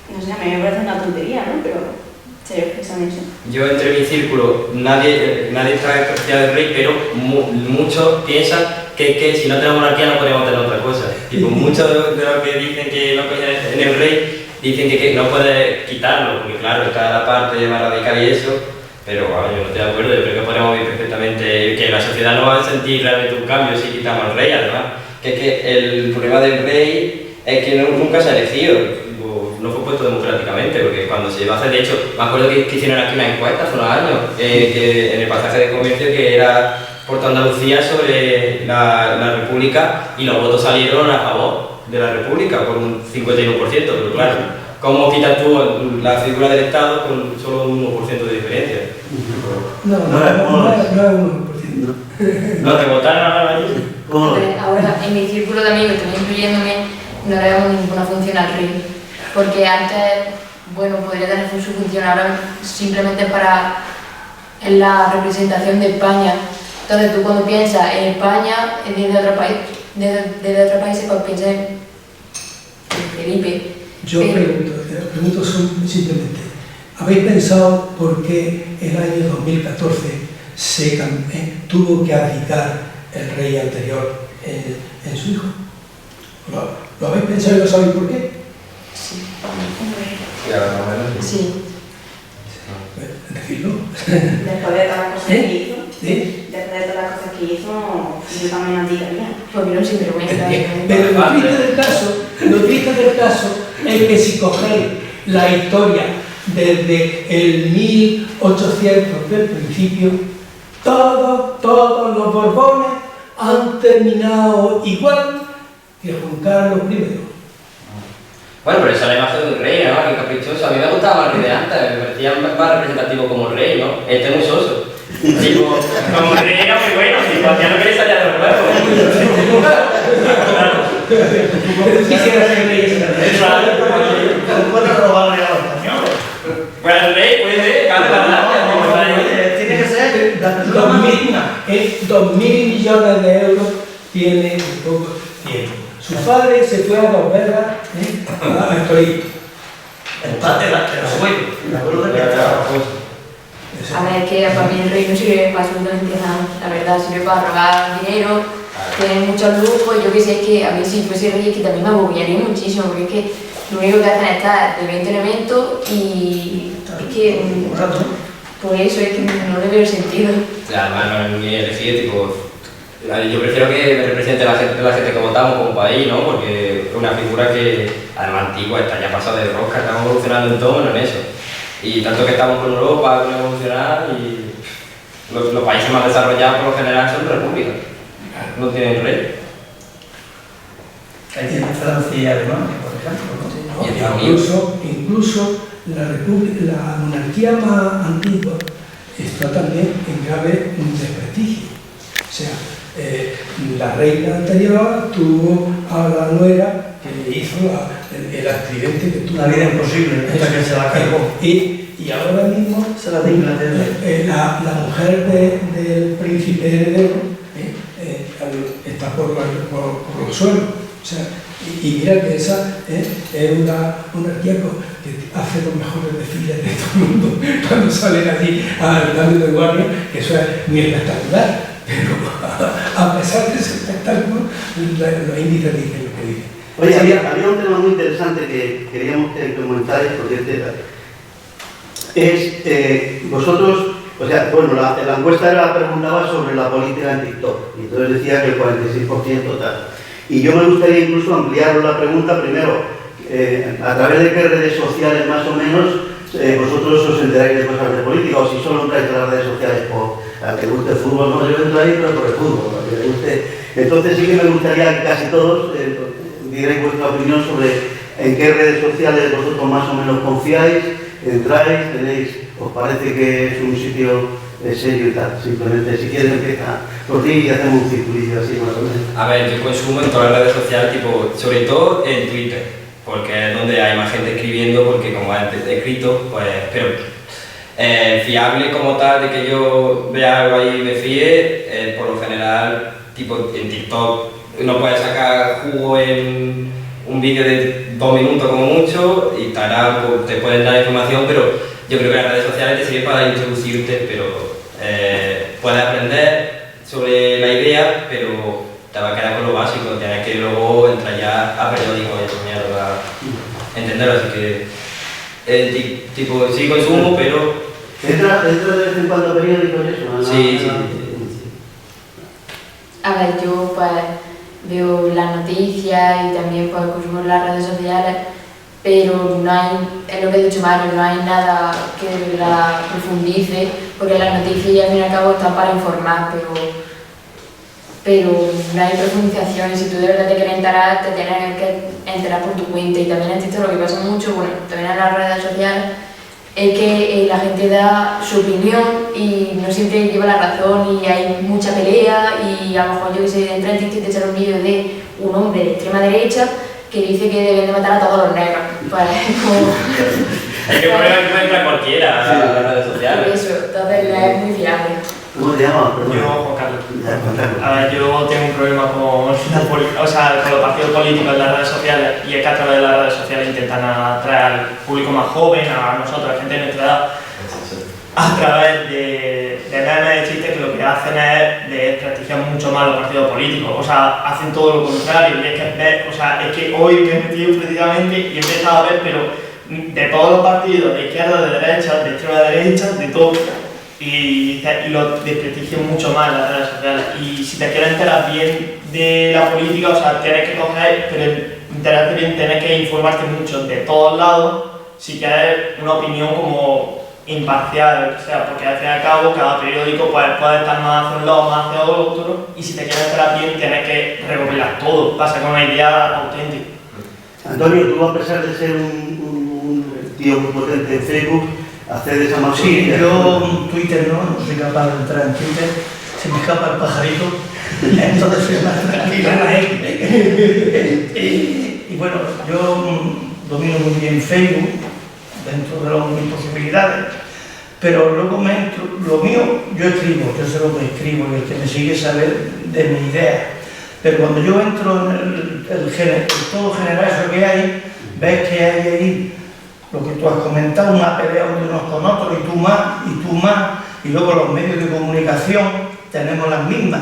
No sé, a mí me parece una tontería, ¿no? Pero se expresan eso. Yo entre mi círculo, nadie está en partida del rey, pero muchos piensan que si no tenemos monarquía no podemos tener otra cosa. Tipo, muchos de los que dicen que no confían en el rey, dicen que no puede quitarlo, porque claro, está la parte más radical y eso, pero bueno, yo no estoy de acuerdo, yo creo que podemos vivir perfectamente, que la sociedad no va a sentir realmente un cambio si quitamos al rey, además, que es que el problema del rey es que nunca se ha elegido, no fue puesto democráticamente, porque cuando se iba a hacer, de hecho, me acuerdo que hicieron aquí una encuesta hace unos años, que en el pasaje de comercio que era por toda Andalucía sobre la República, y los votos salieron a favor de la República por un 51%, pero claro, ¿cómo quitas tú la figura del Estado con solo un 1% de diferencia? No es 1%. ¿Los que votaron ahora ahí? Ahora, en mi círculo de amigos, también incluyéndome, no le damos ninguna función al rey. Porque antes, bueno, podría tener su función, ahora simplemente en la representación de España. Entonces tú cuando piensas en España, desde otro país, pues piensas en Felipe. Yo pregunto simplemente, ¿habéis pensado por qué el año 2014 tuvo que abdicar el rey anterior en su hijo? ¿Lo habéis pensado y lo sabéis por qué? Sí. Sí. Decirlo. Después de todas las cosas que hizo, ¿Sí? después de todas las cosas que hizo, yo también abdicaría. Porque no sinvergüenza. Pero lo triste del caso es que si cogéis la historia desde el 1800 del principio, todos los Borbones han terminado igual que Juan Carlos I. Bueno, pero esa es la imagen de un rey, ¿no? Qué caprichoso. A mí me gustaba más el rey de antes, me parecía más representativo como rey, ¿no? Este es muy soso. Tipo, como rey era muy bueno, y ya no quería salir de los juegos. Quisiera ser rey. ¿Cómo puedes robarle a los españoles? Pues el rey puede, cante la gracia. Tiene que ser 2.000 millones de euros tiene un poco tiempo. Su padre se fue a 2 guerras a Egipto. El padre era abuelo. Me acuerdo de que era A ver, es que para mí el rey no sirve para absolutamente nada, la verdad, sirve para robar dinero, tener muchos lujos. Yo que sé, es que a mí si fuese rey es que también me agobiaría muchísimo, porque es que lo único que hacen es estar de evento en evento y es que por eso es que no le veo el sentido. Además no es muy elegido, tipo, yo prefiero que me represente la gente que votamos como país, ¿no? Porque es una figura que, además antigua, está ya pasada de rosca, estamos evolucionando en todo menos en eso. Y tanto que estamos con Europa, con evolucionar, y los países más desarrollados por lo general son repúblicas, no tienen rey. Ahí tiene Francia y Alemania, por ejemplo, ¿no? Y Estados Unidos. Incluso la monarquía más antigua está también en grave desprestigio. O sea, la reina anterior tuvo a la nuera que le hizo el accidente que tuvo. Una vida imposible, hasta que se la cargó. Y ahora mismo Se la de Inglaterra. la mujer del príncipe heredero está por los suelos. O sea, y mira que esa es una monarquía que hace los mejores desfiles de todo el mundo cuando salen allí al cambio de guardia, que eso es muy espectacular. Pero a pesar de ese espectáculo, los índices dicen lo que dicen. Oye, había un tema muy interesante que queríamos que comentarais, porque es vosotros, o sea, bueno, la encuesta preguntaba sobre la política en TikTok, y entonces decía que el 46% tal. Y yo me gustaría incluso ampliar la pregunta primero, a través de qué redes sociales más o menos vosotros os enteráis de cosas de política, o si solo entráis a las redes sociales al que guste el fútbol, no, yo entro ahí pero por el fútbol, al que le guste. Entonces sí que me gustaría que casi todos dierais vuestra opinión sobre en qué redes sociales vosotros más o menos confiáis, entráis, os parece que es un sitio serio y tal. Simplemente si quieres empieza por ti y hacemos un circulillo así más o menos. A ver, yo consumo en todas las redes sociales, tipo, sobre todo en Twitter, porque es donde hay más gente escribiendo, porque como antes he escrito, pues, pero fiable como tal de que yo vea algo ahí y me fíe, por lo general, tipo en TikTok, no puedes sacar jugo en un vídeo de 2 minutos como mucho, Instagram pues, te pueden dar información, pero yo creo que las redes sociales te sirven para introducirte, pero puedes aprender sobre la idea, pero te va a quedar con lo básico, tienes que luego entrar ya a periódico y a entenderlo, así que tipo sí consumo, pero... ¿Entra de vez en cuando a periódicos y eso? Sí, sí. A ver, yo pues veo las noticias y también pues consumo las redes sociales, pero no hay, es lo que he dicho Mario, no hay nada que de verdad profundice, porque las noticias al fin y al cabo están para informar, pero no hay profundización, y si tú de verdad te quieres enterar, te tienes que enterar por tu cuenta. Y también en TikTok lo que pasa mucho, bueno, también en las redes sociales, es que la gente da su opinión y no siempre lleva la razón y hay mucha pelea, y a lo mejor yo que sé, entra en TikTok y te echan un vídeo de un hombre de extrema derecha que dice que deben de matar a todos los negros. Pues, como... Hay que poner que entra cualquiera a las redes sociales. Por eso, entonces es muy fiable. ¿Cómo te llamas? Yo, Juan Carlos. A ver, yo tengo un problema con los partidos políticos en las redes sociales, y es que a través de las redes sociales intentan atraer al público más joven, a nosotros, a la gente de nuestra edad, a través de memes, de chistes, que lo que hacen es desprestigiar mucho más los partidos políticos. O sea, hacen todo lo contrario. Y es que hoy me he metido precisamente y he empezado a ver, pero de todos los partidos, de izquierda, de derecha, de extrema derecha, de todo. Y lo desprestigian mucho más las redes sociales. Y si te quieres enterar bien de la política, o sea, tienes que coger, pero tienes que informarte mucho de todos lados si quieres una opinión como imparcial, o sea, porque al fin y al cabo cada periódico puede estar más hacia un lado, más hacia otro, y si te quieres estar bien tienes que recopilar todo, para sacar una idea auténtica. Antonio, tú a pesar de ser un tío muy potente en Facebook, accedes a más Sí, cosas. yo Twitter no soy capaz de entrar en Twitter, se me escapa el pajarito, entonces soy más tranquilo. Y bueno, yo domino muy bien Facebook, dentro de mis posibilidades, pero luego lo mío, yo escribo, yo sé lo que escribo y el que me sigue sabe de mi idea, pero cuando yo entro en el todo general eso que hay, ves que hay ahí lo que tú has comentado, una pelea de unos con otros y tú más, y luego los medios de comunicación tenemos las mismas,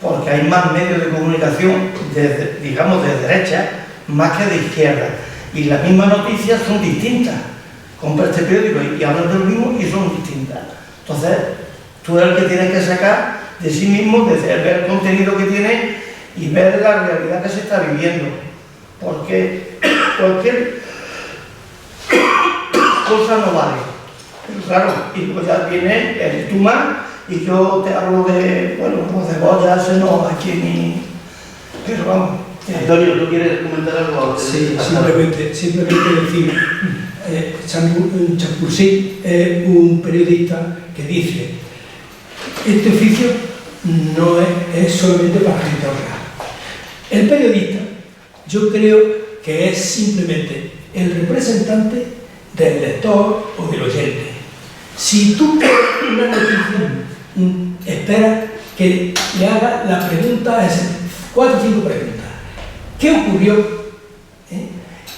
porque hay más medios de comunicación, digamos, de derecha, más que de izquierda, y las mismas noticias son distintas. Compra este periódico y hablan de lo mismo y son distintas. Entonces, tú eres el que tienes que sacar de sí mismo, de ver el contenido que tiene y ver la realidad que se está viviendo. Porque cualquier cosa no vale. Pero claro, y pues ya viene el tú más y yo te hablo de, bueno, pues de vos ya se nos aquí ni... Pero vamos. Antonio, ¿tú quieres comentar algo? Sí, simplemente decir, Champoussi es un periodista que dice: este oficio no es solamente para gente honrada. El periodista, yo creo que es simplemente el representante del lector o del oyente. Si tú quieres una noticia, espera que le haga la pregunta, 4 o 5 preguntas. ¿Qué ocurrió?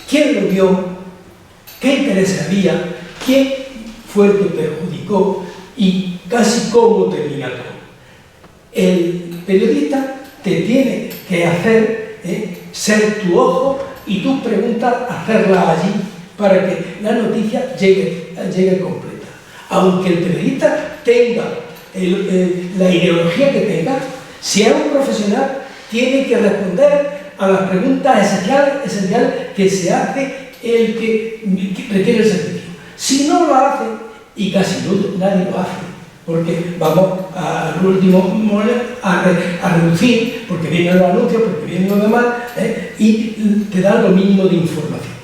¿Quién lo vio? ¿Qué interés había? ¿Quién fue el que perjudicó? Y casi cómo termina todo. El periodista te tiene que hacer ser tu ojo y tus preguntas hacerlas allí para que la noticia llegue completa. Aunque el periodista tenga la ideología que tenga, si es un profesional, tiene que responder a las preguntas esenciales que se hace el que requiere el servicio. Si no lo hace, y casi nadie lo hace, porque vamos al último momento a reducir, porque vienen los anuncios, porque vienen los demás, y te dan lo mínimo de información.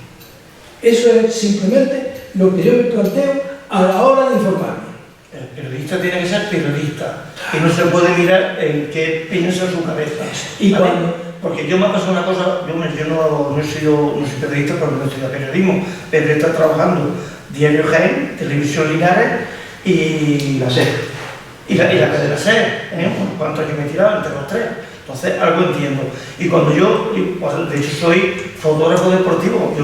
Eso es simplemente lo que yo me planteo a la hora de informarme. El periodista tiene que ser periodista, y no se puede mirar en qué piensa su cabeza. Y ¿vale? cuando... Porque yo me ha pasado una cosa, yo no soy periodista porque no estudio periodismo, pero he estado trabajando Diario Jaén, Televisión Linares y la SER. Y la cadena SER, ¿cuántos años me he tirado? Entre los 3. Entonces, algo entiendo. Y cuando yo, pues, de hecho soy fotógrafo deportivo,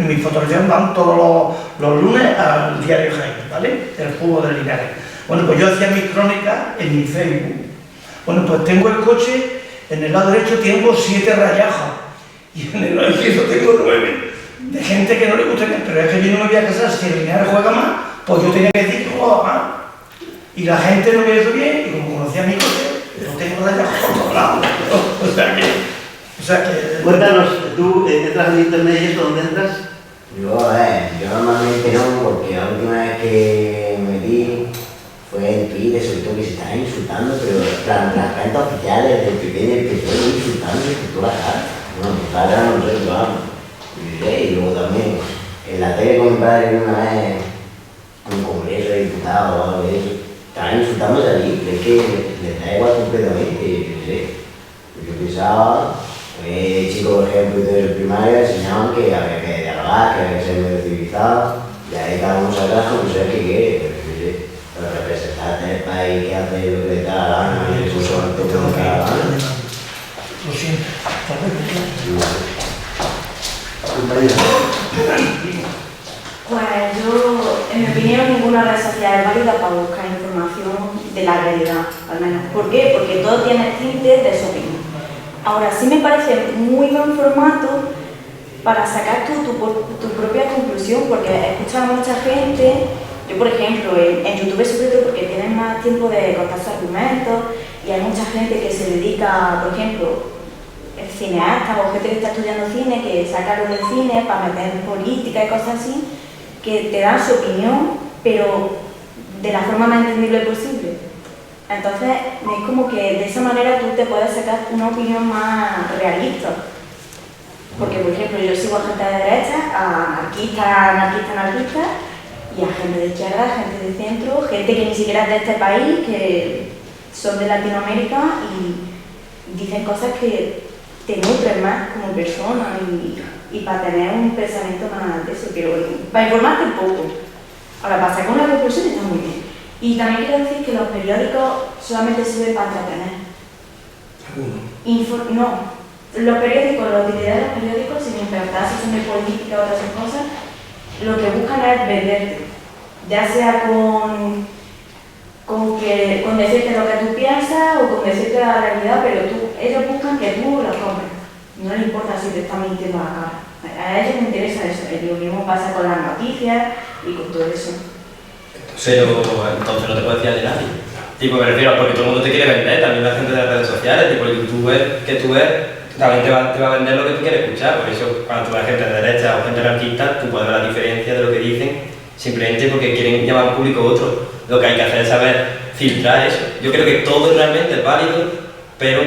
mis fotografías van todos los lunes al Diario Jaén, ¿vale? El fútbol de Linares. Bueno, pues yo hacía mis crónicas en mi Facebook. Bueno, pues tengo el coche. En el lado derecho tengo 7 rayajos y en el lado izquierdo tengo 9 de gente que no le gusta, pero es que yo no me voy a casar si el Linares juega más, pues yo tenía que decir que juega más. Y la gente no me hizo bien y como conocía a mi coche, yo tengo rayajos por todos lados. O sea que... Cuéntanos, ¿tú entras en internet y eso? ¿Dónde entras? Yo normalmente no, porque la última vez que me di fue en Twitter, sobre todo que se estaban insultando, pero las cuentas oficiales del pequeño y el PSOE insultando y tú la cara. Bueno, tu cara no sé, vamos. Y luego también en la tele con mi padre una vez en un congreso de diputados o algo de eso, estaban insultándose allí, es que les da igual completamente, yo pensaba, chicos, por ejemplo, de primaria enseñaban que había que dialogar, que había que ser medio civilizado, y ahí cada uno sabrá como sea que quiere, pero representar el país que hace lo que le da la gana, y eso son todo lo que da la gana. Lo siento. Pues yo, en mi opinión, ninguna red social es válida para buscar información de la realidad, al menos. ¿Por qué? Porque todo tiene tintes de su opinión. Ahora, sí me parece muy buen formato para sacar tu propia conclusión, porque he escuchado a mucha gente, yo por ejemplo, en YouTube sobre todo porque tienen más tiempo de contar sus argumentos y hay mucha gente que se dedica, por ejemplo, el cineastas o gente que está estudiando cine, que saca algo del cine para meter en política y cosas así, que te dan su opinión, pero de la forma más entendible posible. Entonces, es como que de esa manera tú te puedes sacar una opinión más realista. Porque, por ejemplo, yo sigo a gente de derecha, a anarquistas, y a gente de izquierda, gente de centro, gente que ni siquiera es de este país, que son de Latinoamérica y dicen cosas que te nutren más como persona y para tener un pensamiento más de eso, pero para informarte un poco. Ahora, para sacar una conclusión está muy bien. Y también quiero decir que los periódicos solamente sirven para entretener. No. Los periódicos, los utilidades de los periódicos, sin importar si son de política o otras cosas, lo que buscan es venderte, ya sea con decirte lo que tú piensas o con decirte la realidad, pero ellos buscan que tú lo compres. No les importa si te están mintiendo a la cara. A ellos les interesa eso. Lo mismo pasa con las noticias y con todo eso. Pero entonces no te puedes fiar de nadie. Tipo, me refiero, porque todo el mundo te quiere vender, también la gente de las redes sociales, tipo el youtuber que tú ves, también te va a vender lo que tú quieres escuchar. Por eso, cuando tú ves gente de derecha o gente anarquista, tú puedes ver la diferencia de lo que dicen, simplemente porque quieren llamar a un público a otro. Lo que hay que hacer es saber filtrar eso. Yo creo que todo realmente es válido, pero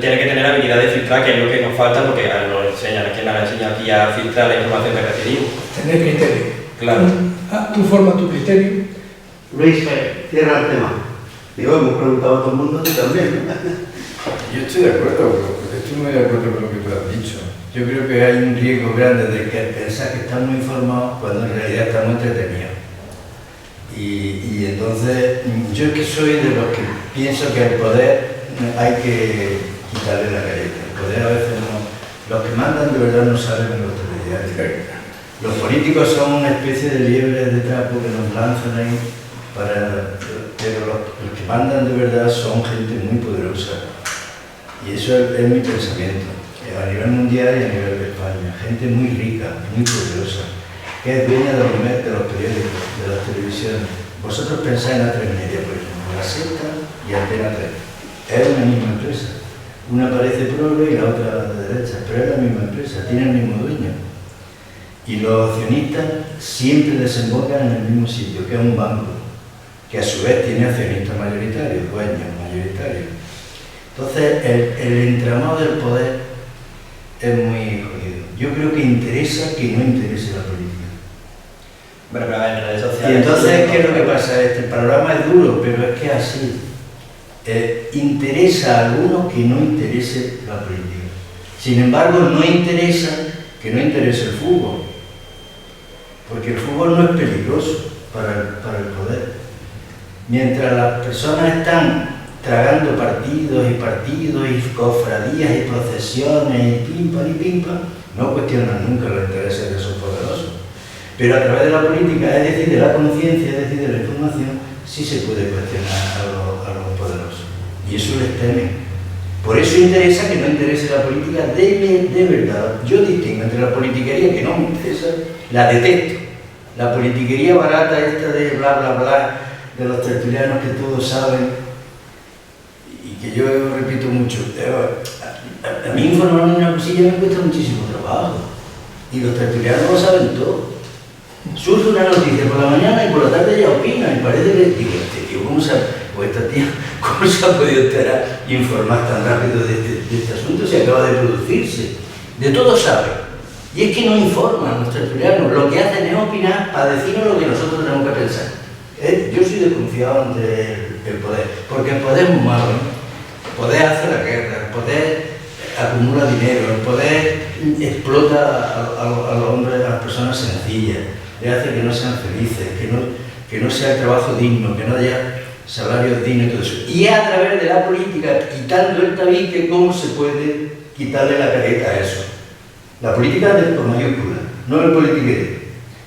tiene que tener la habilidad de filtrar, que es lo que nos falta, porque nos enseñan, ¿quién nos ha enseñado aquí a filtrar la información que recibimos? Tener criterio. Claro. Tú formas tu criterio. Luis, cierra el tema. Digo, hemos preguntado a todo el mundo y también. Yo estoy de acuerdo, estoy muy de acuerdo con lo que tú has dicho. Yo creo que hay un riesgo grande de que pensar que estamos informados cuando en realidad estamos entretenidos. Y entonces, yo es que soy de los que pienso que al poder hay que quitarle la careta. El poder a veces no. Los que mandan de verdad no saben en los telediarios. Los políticos son una especie de liebres de trapo que nos lanzan ahí, pero los que mandan de verdad son gente muy poderosa. Y eso es mi pensamiento, a nivel mundial y a nivel de España. Gente muy rica, muy poderosa, que es dueña de los periódicos, de las televisiones. Vosotros pensáis en A3 Media, por ejemplo, La Sexta y Antena 3. Es una misma empresa. Una parece progre y la otra de derecha, pero es la misma empresa, tiene el mismo dueño. Y los accionistas siempre desembocan en el mismo sitio, que es un banco, que a su vez tiene accionistas mayoritarios, dueños mayoritarios. Entonces, el entramado del poder es muy jodido. Yo creo que interesa que no interese la política. Bueno, pero en redes sociales... Y entonces, ¿qué es lo que pasa? Este panorama es duro, pero es que es así. Interesa a algunos que no interese la política. Sin embargo, no interesa que no interese el fútbol. Porque el fútbol no es peligroso para el poder. Mientras las personas están tragando partidos y cofradías y procesiones y pimpa, no cuestionan nunca los intereses de esos poderosos. Pero a través de la política, es decir, de la conciencia, es decir, de la información, sí se puede cuestionar a los poderosos. Y eso les temen. Por eso interesa que no interese la política de verdad. Yo distingo entre la politiquería, que no me interesa, la detesto. La politiquería barata esta de bla bla bla, de los tertulianos que todos saben, y que yo repito mucho, a mí informarme una cosilla me cuesta muchísimo trabajo, y los tertulianos lo saben todo. Surge una noticia por la mañana y por la tarde ya opinan, y parece que digo, este tío, ¿cómo se ha podido estar informar tan rápido de este asunto? Se acaba de producirse, de todo sabe. Y es que no informan los tertulianos, lo que hacen es opinar para decirnos lo que nosotros tenemos que pensar. Yo soy desconfiado ante el poder, porque el poder es muy malo, ¿no? El poder hace la guerra, el poder acumula dinero, el poder explota a los hombres, a las personas sencillas, le hace que no sean felices, que no sea el trabajo digno, que no haya salarios dignos y todo eso. Y a través de la política, quitando el tabique, ¿cómo se puede quitarle la careta a eso? La política es por mayúscula, no el politiqueo,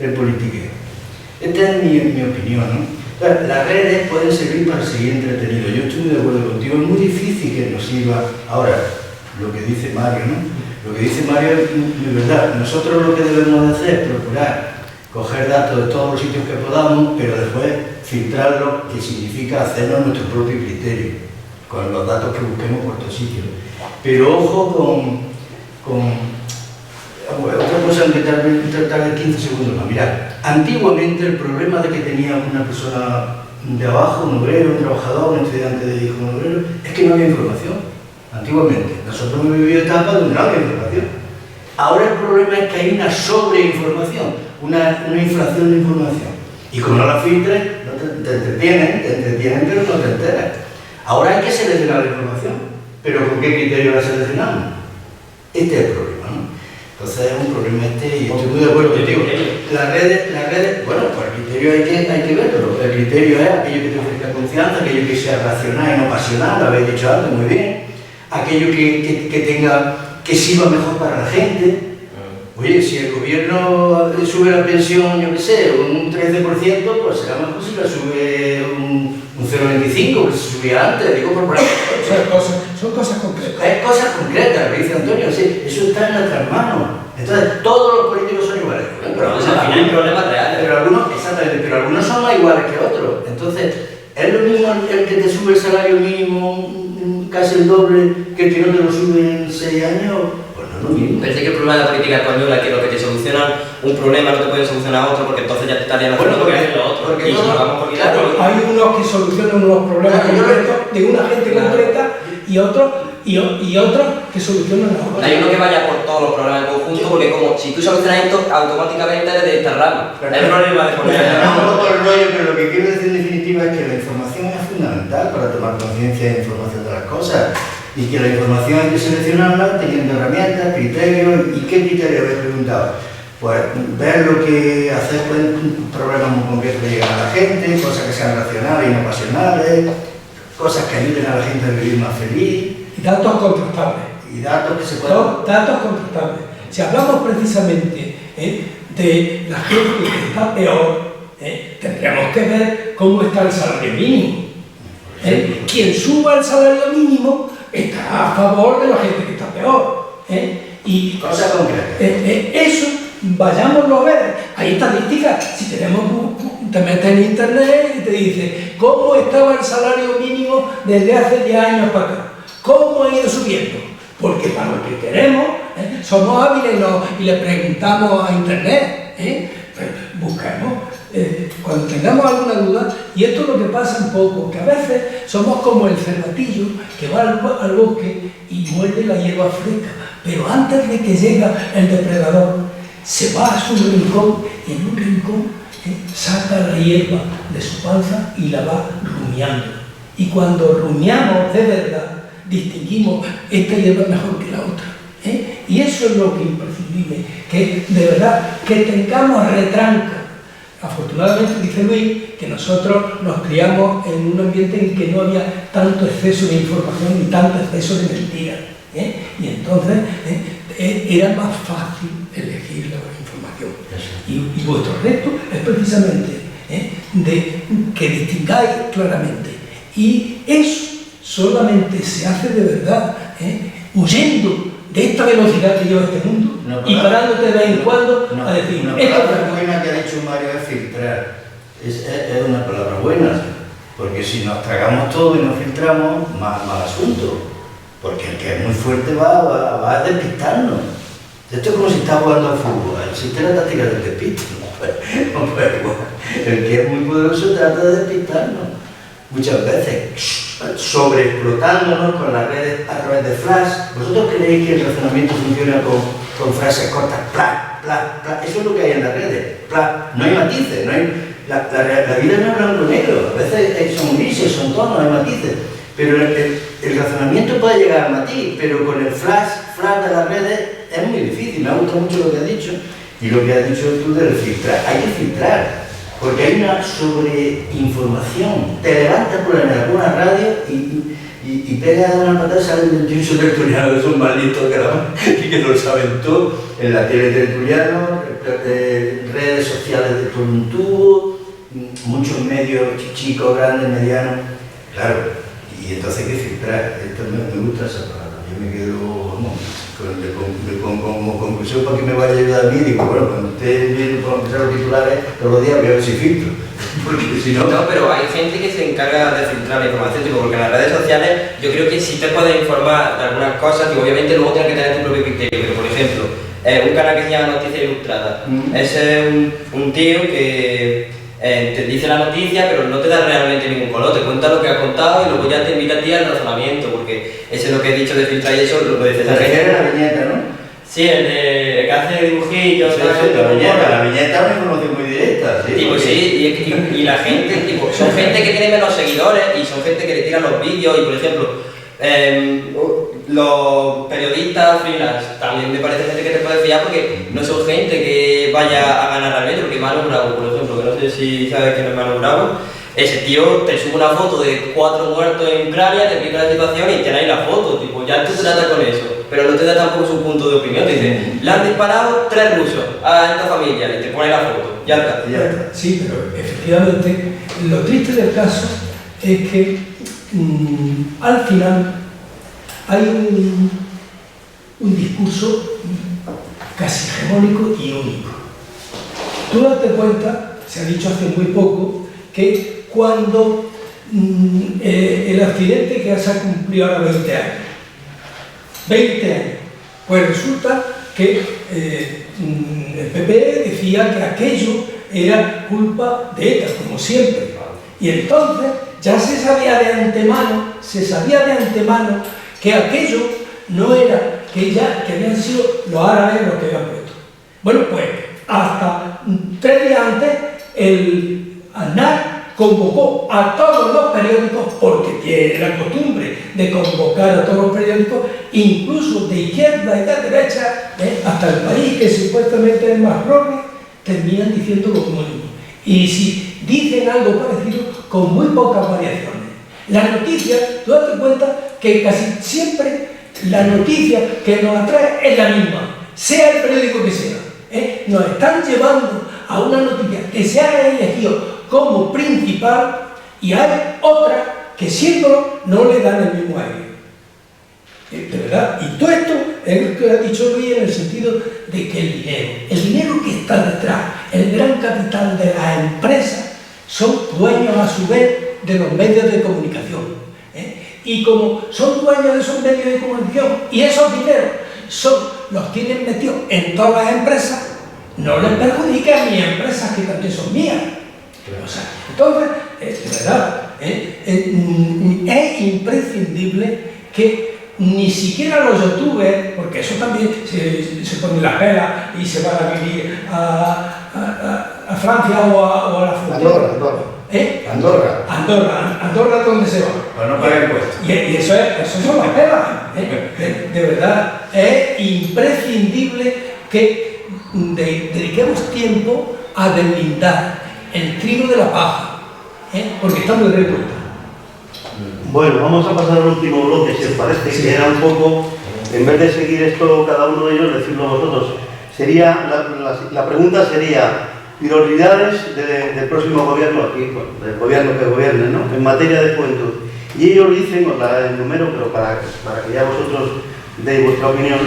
el politiqueo. Esta es mi opinión, ¿no? Las redes pueden servir para seguir entretenidos. Yo estoy muy de acuerdo contigo. Es muy difícil que nos sirva ahora lo que dice Mario, ¿no? Lo que dice Mario es verdad. Nosotros lo que debemos de hacer es procurar coger datos de todos los sitios que podamos, pero después filtrarlos, que significa hacernos nuestro propio criterio, con los datos que busquemos por todos sitios. Pero ojo otra cosa en que tarde 15 segundos más. Mirad, antiguamente el problema de que tenía una persona de abajo, un obrero, un trabajador, un estudiante de hijo de un obrero, es que no había información. Antiguamente. Nosotros hemos vivido etapas donde no había información. Ahora el problema es que hay una sobreinformación, una inflación de información. Y como no la filtres, no te entretienen, pero no te enteras. Ahora hay que seleccionar la información. ¿Pero con qué criterio la seleccionamos? Este es el problema, ¿no? Entonces es un problema y estoy muy de acuerdo contigo. Las redes, bueno, pues el criterio hay que verlo. El criterio es aquello que te ofrezca confianza, aquello que sea racional y no pasional, lo habéis dicho antes, muy bien. Aquello que sirva mejor para la gente. Oye, si el gobierno sube la pensión, yo qué sé, un 13%, pues será mejor si la sube un 0,25%, que se subía antes, digo por ejemplo. Son cosas concretas. Es cosas concretas, lo dice Antonio, sí, eso está en nuestras manos. Entonces, todos los políticos son iguales. Pero al final hay problemas reales. Exactamente, pero algunos son más iguales que otros. Entonces, es lo mismo el que te sube el salario mínimo casi el doble que el que no te lo sube en 6 años. Lo mismo. Parece que el problema de la política española es que lo que te solucionan un problema no te puede solucionar otro, porque entonces ya te estarían haciendo porque hacen lo otro. Y nos vamos por hay unos que solucionan unos problemas concretos de una gente concreta y otros que solucionan a otros. Hay uno que vaya por todos los problemas en conjunto, porque como si tú solucionas esto, automáticamente eres de esta rama. Es el problema de poner pero lo que quiero decir en definitiva es que la información es fundamental para tomar conciencia de información de las cosas. Y que la información hay que seleccionarla teniendo herramientas, criterios. ¿Y qué criterios habéis preguntado? Pues ver lo que hacer con problemas muy concretos que llegan a la gente, cosas que sean racionales y no pasionales, cosas que ayuden a la gente a vivir más feliz. Y datos contrastables. Y datos que se puedan... Datos contrastables. Si hablamos precisamente de la gente que está peor, tendríamos que ver cómo está el salario mínimo. Quien suba el salario mínimo está a favor de la gente que está peor. Y cosas concretas. Eso, vayámoslo a ver. Hay estadísticas. Si te metes en internet y te dice cómo estaba el salario mínimo desde hace 10 años para acá. ¿Cómo ha ido subiendo? Porque para lo que queremos, somos hábiles y le preguntamos a internet. Pues busquemos. Cuando tengamos alguna duda, y esto es lo que pasa un poco, que a veces somos como el cervatillo que va al bosque y muerde la hierba fresca, pero antes de que llegue el depredador, se va a su rincón y en un rincón saca la hierba de su panza y la va rumiando. Y cuando rumiamos de verdad, distinguimos esta hierba mejor que la otra. Y eso es lo que es imprescindible, que de verdad que tengamos retranca. Afortunadamente, dice Luis, que nosotros nos criamos en un ambiente en que no había tanto exceso de información ni tanto exceso de mentiras. Y entonces era más fácil elegir la información. Y vuestro reto es precisamente de que distingáis claramente. Y eso solamente se hace de verdad huyendo de esta velocidad que lleva este mundo y parándote de vez en cuando a decir una palabra buena que ha dicho Mario es filtrar. Es una palabra buena, porque si nos tragamos todo y nos filtramos, mal asunto, porque el que es muy fuerte va a despistarnos. Esto es como si estás jugando al fútbol, existe la táctica del despiste, no puede igual. El que es muy poderoso trata de despistarnos muchas veces, sobreexplotándonos con las redes a través de flash. ¿Vosotros creéis que el razonamiento funciona con frases cortas? Pla, pla, pla. Eso es lo que hay en las redes. Pla. No hay matices, no hay... La vida no es blanco-negro, a veces son grises, son tonos, hay matices. Pero el razonamiento puede llegar al matiz, pero con el flash de las redes es muy difícil. Me ha gustado mucho lo que has dicho y lo que has dicho tú del filtrar. Hay que filtrar. Porque hay una sobreinformación. Te levantas por alguna radio y pegas una patada y salen 28 tertulianos que son malditos y que lo saben todo. En la tele tertulianos, redes sociales de todo un tubo, muchos medios chicos, grandes, medianos. Claro, y entonces hay que filtrar. Esto me gusta esa palabra. Yo me quedo como conclusión para que me vaya a ayudar a mí. Digo, bueno, cuando usted viene por empezar los titulares, todos los días voy a ver si filtro. porque si no... No, pero hay gente que se encarga de filtrar la información, tipo, porque en las redes sociales yo creo que sí te puedes informar de algunas cosas que obviamente luego tienes que tener tu propio criterio, pero por ejemplo, un canal que se llama Noticias Ilustradas, ese es un tío que te dice la noticia, pero no te da realmente ningún color, te cuenta lo que ha contado y luego ya te invita a ti al razonamiento, porque ese es lo que he dicho de filtrar y eso lo dice esa gente. La viñeta, ¿no? Sí, el que hace dibujillos. Sí, la viñeta es una información muy directa. Sí, tipo, sí, y la gente, tipo, son gente que tiene menos seguidores y son gente que le tira los vídeos y por ejemplo, los periodistas freelance también me parece gente que te puede fiar porque no son gente que vaya a ganar realmente, porque Manu Bravo, por ejemplo, que no sé si sabes quién es Manu Bravo, ese tío te sube una foto de 4 muertos en Ucrania, te explica la situación y tienes ahí la foto, tipo, ya tú tratas con eso, pero no te da tampoco su punto de opinión, te dice, le han disparado 3 rusos a esta familia y te pone la foto, ya está. Sí, pero efectivamente lo triste del caso es que al final hay un discurso casi hegemónico y único. Tú date cuenta, se ha dicho hace muy poco, que cuando el accidente que se ha cumplido ahora 20 años, pues resulta que el PP decía que aquello era culpa de ETA, como siempre. Y entonces ya se sabía de antemano que aquello no era, que habían sido los árabes los que habían puesto. Bueno, pues hasta 3 días antes el ANAR convocó a todos los periódicos, porque tiene la costumbre de convocar a todos los periódicos, incluso de izquierda y de derecha, hasta el País, que supuestamente es más progre, terminan diciendo lo mismo. Y si dicen algo parecido, con muy pocas variaciones. La noticia, tú date cuenta que casi siempre la noticia que nos atrae es la misma, sea el periódico que sea. Nos están llevando a una noticia que se ha elegido como principal y hay otra que siéndolo no le dan el mismo aire. De verdad, y todo esto es lo que ha dicho Luis en el sentido de que el dinero que está detrás, el gran capital de las empresas, son dueños a su vez de los medios de comunicación. Y como son dueños de esos medios de comunicación y esos dineros los tienen metidos en todas las empresas, no les perjudica a mis empresas que también son mías. O sea, entonces, de verdad, es imprescindible que ni siquiera los youtubers, porque eso también se ponen las pelas y se van a vivir a Francia o a la frontera. Andorra, ¿dónde se va? Para no pagar impuestos. Y eso son las pelas. De verdad, es imprescindible que dediquemos tiempo a deslindar el trigo de la paja, porque está muy revuelta. Bueno, vamos a pasar al último bloque, si os parece, que era un poco, en vez de seguir esto cada uno de ellos, decirlo vosotros. La pregunta sería, prioridades del próximo gobierno aquí, del gobierno que gobierne, ¿no?, en materia de juventud. Y ellos dicen, os la enumero, pero para que ya vosotros deis vuestra opinión,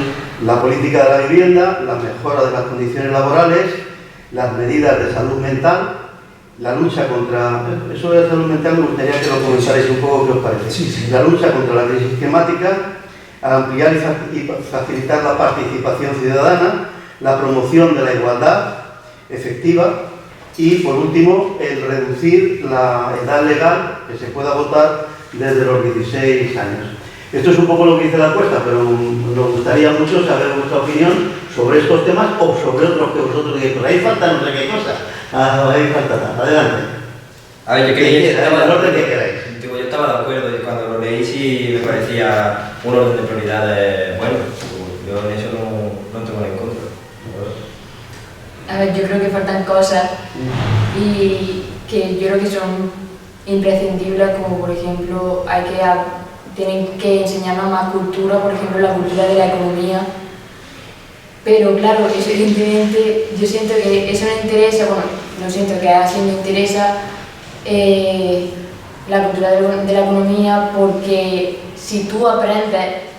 la política de la vivienda, la mejora de las condiciones laborales, las medidas de salud mental, la lucha contra... Eso de la salud mental me gustaría que lo comentarais un poco, ¿qué os parece? La lucha contra la crisis climática, ampliar y facilitar la participación ciudadana, la promoción de la igualdad efectiva y, por último, el reducir la edad legal que se pueda votar desde los 16 años. Esto es un poco lo que dice la encuesta, pero nos gustaría mucho saber vuestra opinión sobre estos temas o sobre otros que vosotros digáis, por ahí falta no sé qué cosa. Ahí falta, adelante. A ver, yo estaba de acuerdo y cuando lo leí sí me parecía un orden de prioridades bueno. Yo en eso no tengo nada en contra. A ver, yo creo que faltan cosas y que yo creo que son imprescindibles, como por ejemplo tienen que enseñarnos más cultura, por ejemplo la cultura de la economía. Pero claro, eso evidentemente, yo siento que eso no interesa, bueno, no siento que así no interesa la cultura de la economía, porque si tú aprendes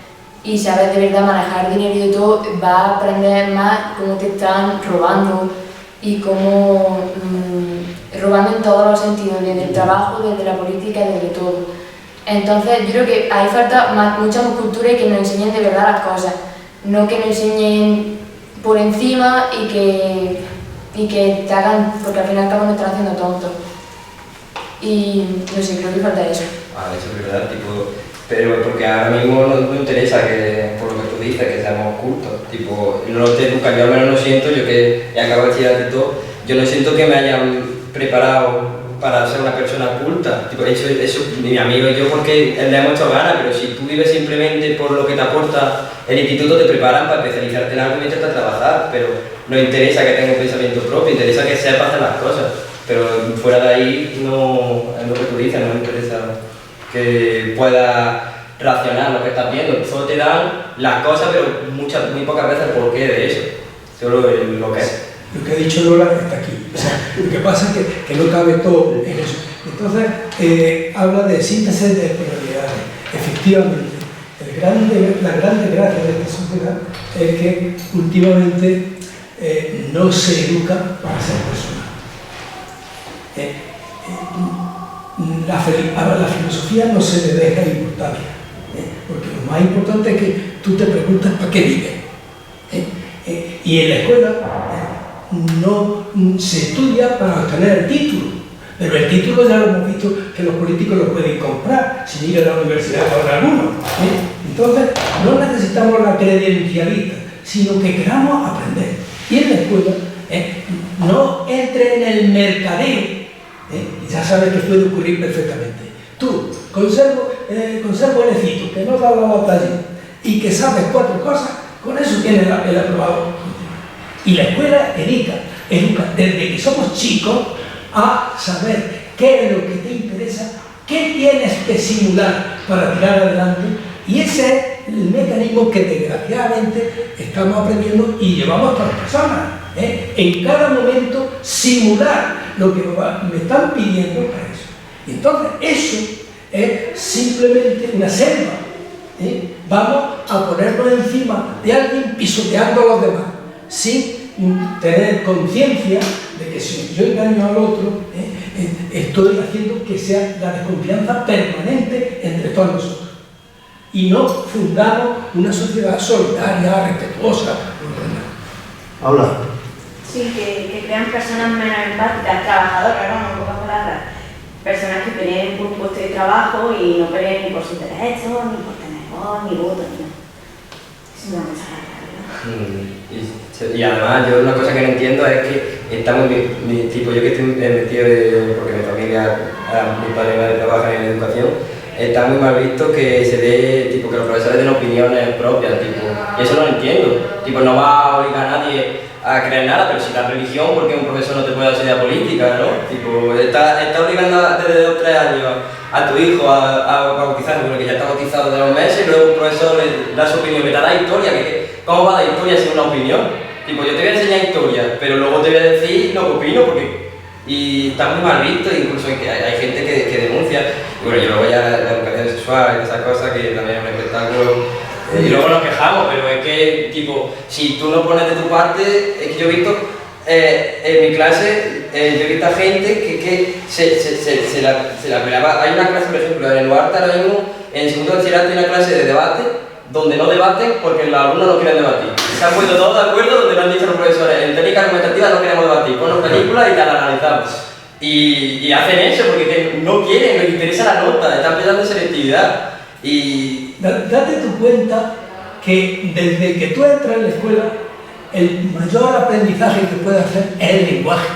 y sabes de verdad manejar dinero y todo, vas a aprender más cómo te están robando y cómo robando en todos los sentidos, desde el trabajo, desde la política, desde todo. Entonces yo creo que hay falta mucha más cultura y que nos enseñen de verdad las cosas, no que nos enseñen por encima y que te hagan, porque al fin y al cabo nos están haciendo tontos. Y no sé, creo que falta eso. Eso es verdad, tipo, pero porque ahora mismo no interesa que, por lo que tú dices, que seamos cultos, tipo, no te educan, yo al menos no siento, yo que he acabado de estudiar y todo, yo no siento que me hayan preparado para ser una persona culta, tipo, eso mi amigo y yo porque le hemos hecho ganas, pero si tú vives simplemente por lo que te aporta el instituto, te preparan para especializarte en algo y meterte a trabajar, pero no interesa que tengas un pensamiento propio, interesa que sepas hacer las cosas, pero fuera de ahí no es lo que tú dices, no me interesa que puedas racionar lo que estás viendo, solo te dan las cosas, pero muy pocas veces el porqué de eso, solo lo que es. Lo que ha dicho Lola está aquí. O sea, lo que pasa es que no cabe todo en eso. Entonces, habla de síntesis de prioridades. Efectivamente, la gran desgracia de esta sociedad es que últimamente no se educa para ser persona. La filosofía no se le deja importancia, porque lo más importante es que tú te preguntas para qué vives. Y en la escuela no se estudia para obtener el título, pero el título ya lo hemos visto que los políticos lo pueden comprar sin ir a la universidad con alguno. Entonces no necesitamos la credencialista, sino que queramos aprender. Y en la escuela no entre en el mercadeo, y ya sabes que puede ocurrir perfectamente. Tú, conservo Enecito, que no da la batalla y que sabes 4 cosas, con eso tienes el aprobado. Y la escuela educa desde que somos chicos a saber qué es lo que te interesa, qué tienes que simular para tirar adelante, y ese es el mecanismo que desgraciadamente estamos aprendiendo y llevamos a las personas. En cada momento simular lo que me están pidiendo para eso. Y entonces eso es simplemente una selva. Vamos a ponernos encima de alguien pisoteando a los demás, sin tener conciencia de que si yo engaño al otro, estoy haciendo que sea la desconfianza permanente entre todos nosotros. Y no fundamos una sociedad solidaria, respetuosa. Habla. Sí, que crean personas menos empáticas, trabajadoras, ¿no? En pocas palabras. Personas que peleen por un puesto de trabajo y no peleen ni por sus derechos, ni por tener voz, ni voto, ni nada. Es una mensaje. Y además, yo una cosa que no entiendo es que estamos, tipo, yo que estoy metido porque mi familia, mi padre y madre trabajan en educación, está muy mal visto que se dé, tipo, que los profesores den opiniones propias, tipo, y eso no lo entiendo, tipo, no va a obligar a nadie a creer nada, pero si la religión, ¿por qué un profesor no te puede hacer idea política, no? Tipo, está obligando desde 2 o 3 años a tu hijo a bautizarlo, porque ya está bautizado de 2 meses, y luego un profesor le da su opinión, que te da historia, ¿cómo va a dar historia sin una opinión? Tipo, yo te voy a enseñar historia, pero luego te voy a decir lo que opino, y está muy mal visto, incluso hay gente que denuncia. Y bueno, yo luego ya la educación sexual y esas cosas, que también es un espectáculo, y luego nos quejamos, pero es que, tipo, si tú no pones de tu parte, es que yo he visto en mi clase, yo he visto a gente que se la peleaba. Hay una clase, por ejemplo, en el Luarte ahora mismo, en el segundo bachillerato hay una clase de debate, donde no debaten porque los alumnos no quieren debatir. Se han puesto todos de acuerdo, donde lo han dicho los profesores, en técnica argumentativa no queremos debatir, ponos películas y te la analizamos. Y hacen eso porque no quieren, les interesa la nota, están pensando en selectividad. Y date tu cuenta que desde que tú entras en la escuela, el mayor aprendizaje que puedes hacer es el lenguaje.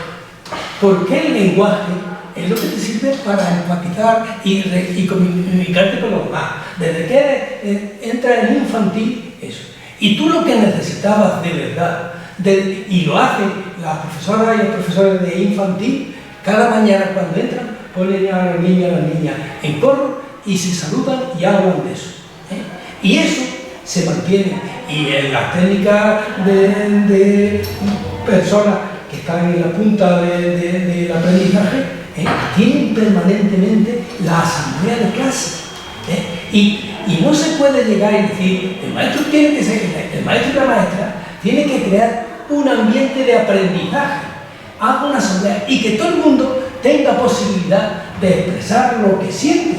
Porque el lenguaje es lo que te sirve para empatizar y comunicarte con los demás. Desde que entras en infantil, eso. Y tú lo que necesitabas de verdad, y lo hacen las profesoras y los profesores de infantil, cada mañana cuando entran, ponen a los niños y a las niñas en coro y se saludan y hablan de eso. Y eso se mantiene. Y en las técnicas de personas que están en la punta del aprendizaje, tienen permanentemente la asamblea de clase. Y no se puede llegar y decir, el maestro y la maestra tiene que crear un ambiente de aprendizaje, haga una asamblea y que todo el mundo tenga posibilidad de expresar lo que siente.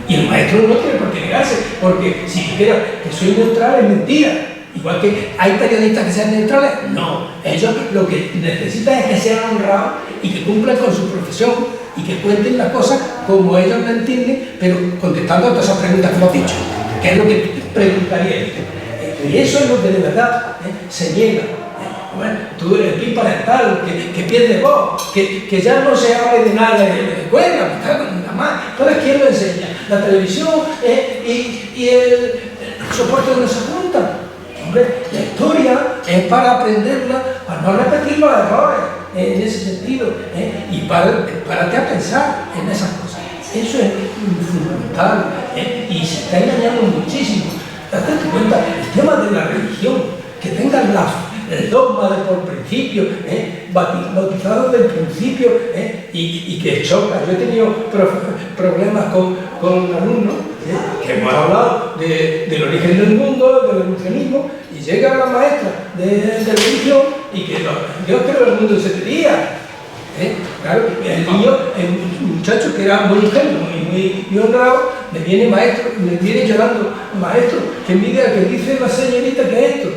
Y el maestro no tiene por qué negarse, porque si dijera que soy neutral es mentira. Igual que hay periodistas que sean neutrales, no. Ellos lo que necesitan es que sean honrados y que cumplan con su profesión y que cuenten las cosas como ellos lo entienden, pero contestando a todas esas preguntas que hemos dicho, que es lo que preguntaría. Y eso es lo que de verdad se niega. Bueno, tú eres el parental, que pierde voz, que ya no se hable de nada en la escuela, nada más. Entonces, ¿quién lo enseña? La televisión y el soporte donde se juntan. Hombre, la historia es para aprenderla, para no repetir los errores en ese sentido, y para que a pensar en esas cosas. Eso es fundamental, y se está engañando muchísimo. Date cuenta, el tema de la religión, que tengan el dogma de por principio, bautizado del principio, y que choca. Yo he tenido problemas con alumnos que hemos hablado del origen del mundo, del evolucionismo, y llega la maestra de religión y que Dios creó el mundo en 7 días. Claro, el muchacho que era muy ingenuo y muy honrado, me viene llorando, maestro, que envidia que dice la señorita que es esto.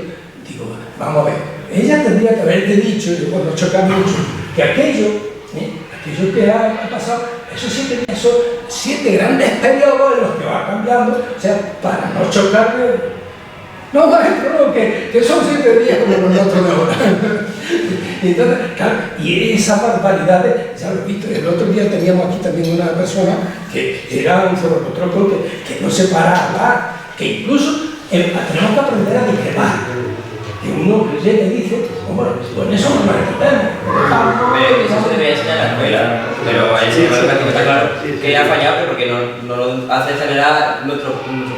Digo, vamos a ver, ella tendría que haberte dicho, y cuando choca mucho, que aquello que ha pasado, esos 7 días son 7 grandes periodos en los que va cambiando, o sea, para no chocarle. No, maestro, no, que son 7 días como nosotros de ahora. Entonces, claro, y esas barbaridades, ya lo he visto. El otro día teníamos aquí también una persona que era un zorrocotroco que no se para a hablar, que incluso tenemos que aprender a discrepar. Que uno llega y dice, bueno, pues eso no lo entendemos. Eso se debe enseñar en la escuela, pero el señor educativo está claro que ha fallado porque no lo hace generar nuestro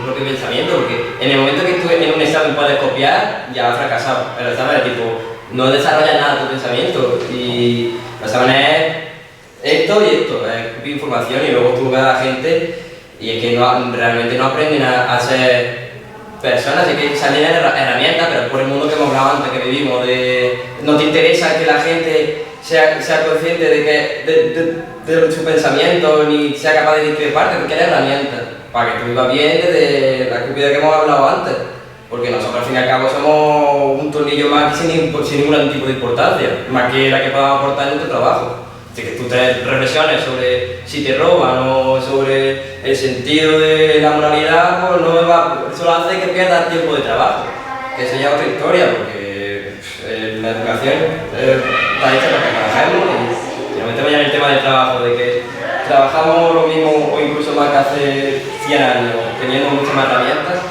propio pensamiento, porque en el momento que tú en un examen puedes copiar, ya has fracasado. El examen es tipo, no desarrollas nada tu pensamiento, y el examen es esto y esto, es copiar información y luego tú ves a la gente y es que realmente no aprenden a ser personas, es que salen herramientas, pero por el mundo que hemos hablado antes, que vivimos, no te interesa que la gente sea consciente de su pensamiento ni sea capaz de discreparte, porque es herramientas para que tú vivas bien desde la estupidez que hemos hablado antes, porque nosotros al fin y al cabo somos un tornillo más sin ningún tipo de importancia, más que la que podamos aportar en nuestro trabajo. Así que tú te reflexiones sobre si te roban o sobre el sentido de la moralidad, pues solo hace que pierdas tiempo de trabajo, que eso ya es otra historia, porque la educación está hecha para que trabajemos, y nos metemos ya en el tema del trabajo, de que trabajamos lo mismo o incluso más que hace 100 años, teniendo muchas más herramientas.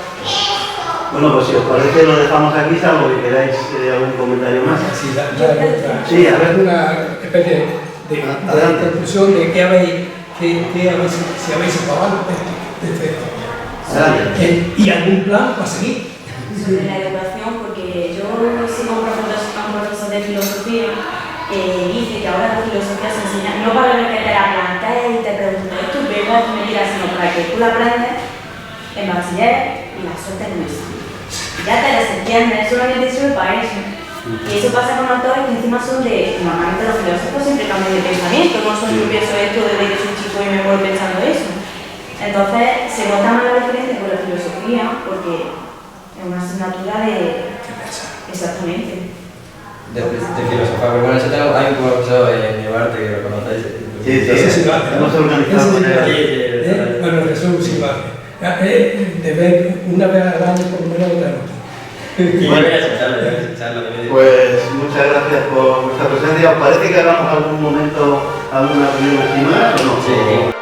Bueno, pues si os parece lo dejamos aquí, salvo que queráis algún comentario más. Sí, a ver, una especie de conclusión de qué habéis si habéis aprobado y algún plan para seguir. Sobre la educación, porque yo sigo un profesor de filosofía que dice que ahora la filosofía se enseña no para que te la plantees y te preguntes esto es verdad o mentira, sino para que tú la aprendes en bachiller y la sueltes en eso. Ya te las entiendes, solamente sirve para eso. Y eso pasa con autores que encima son normalmente los filósofos siempre cambian de pensamiento, no son yo pienso esto desde que soy chico y me voy pensando eso. Entonces se nota más la diferencia con la filosofía porque es una asignatura de... Exactamente. De filosofía, pero bueno, eso hay un profesor en mi parte que lo conocéis. Sí, hemos organizado con él. Bueno, Jesús Silvestre. De ver una vez al año por lo menos otra nota. Pues muchas gracias por vuestra presencia. ¿Os parece que hagamos algún momento alguna reunión más o no? Sí.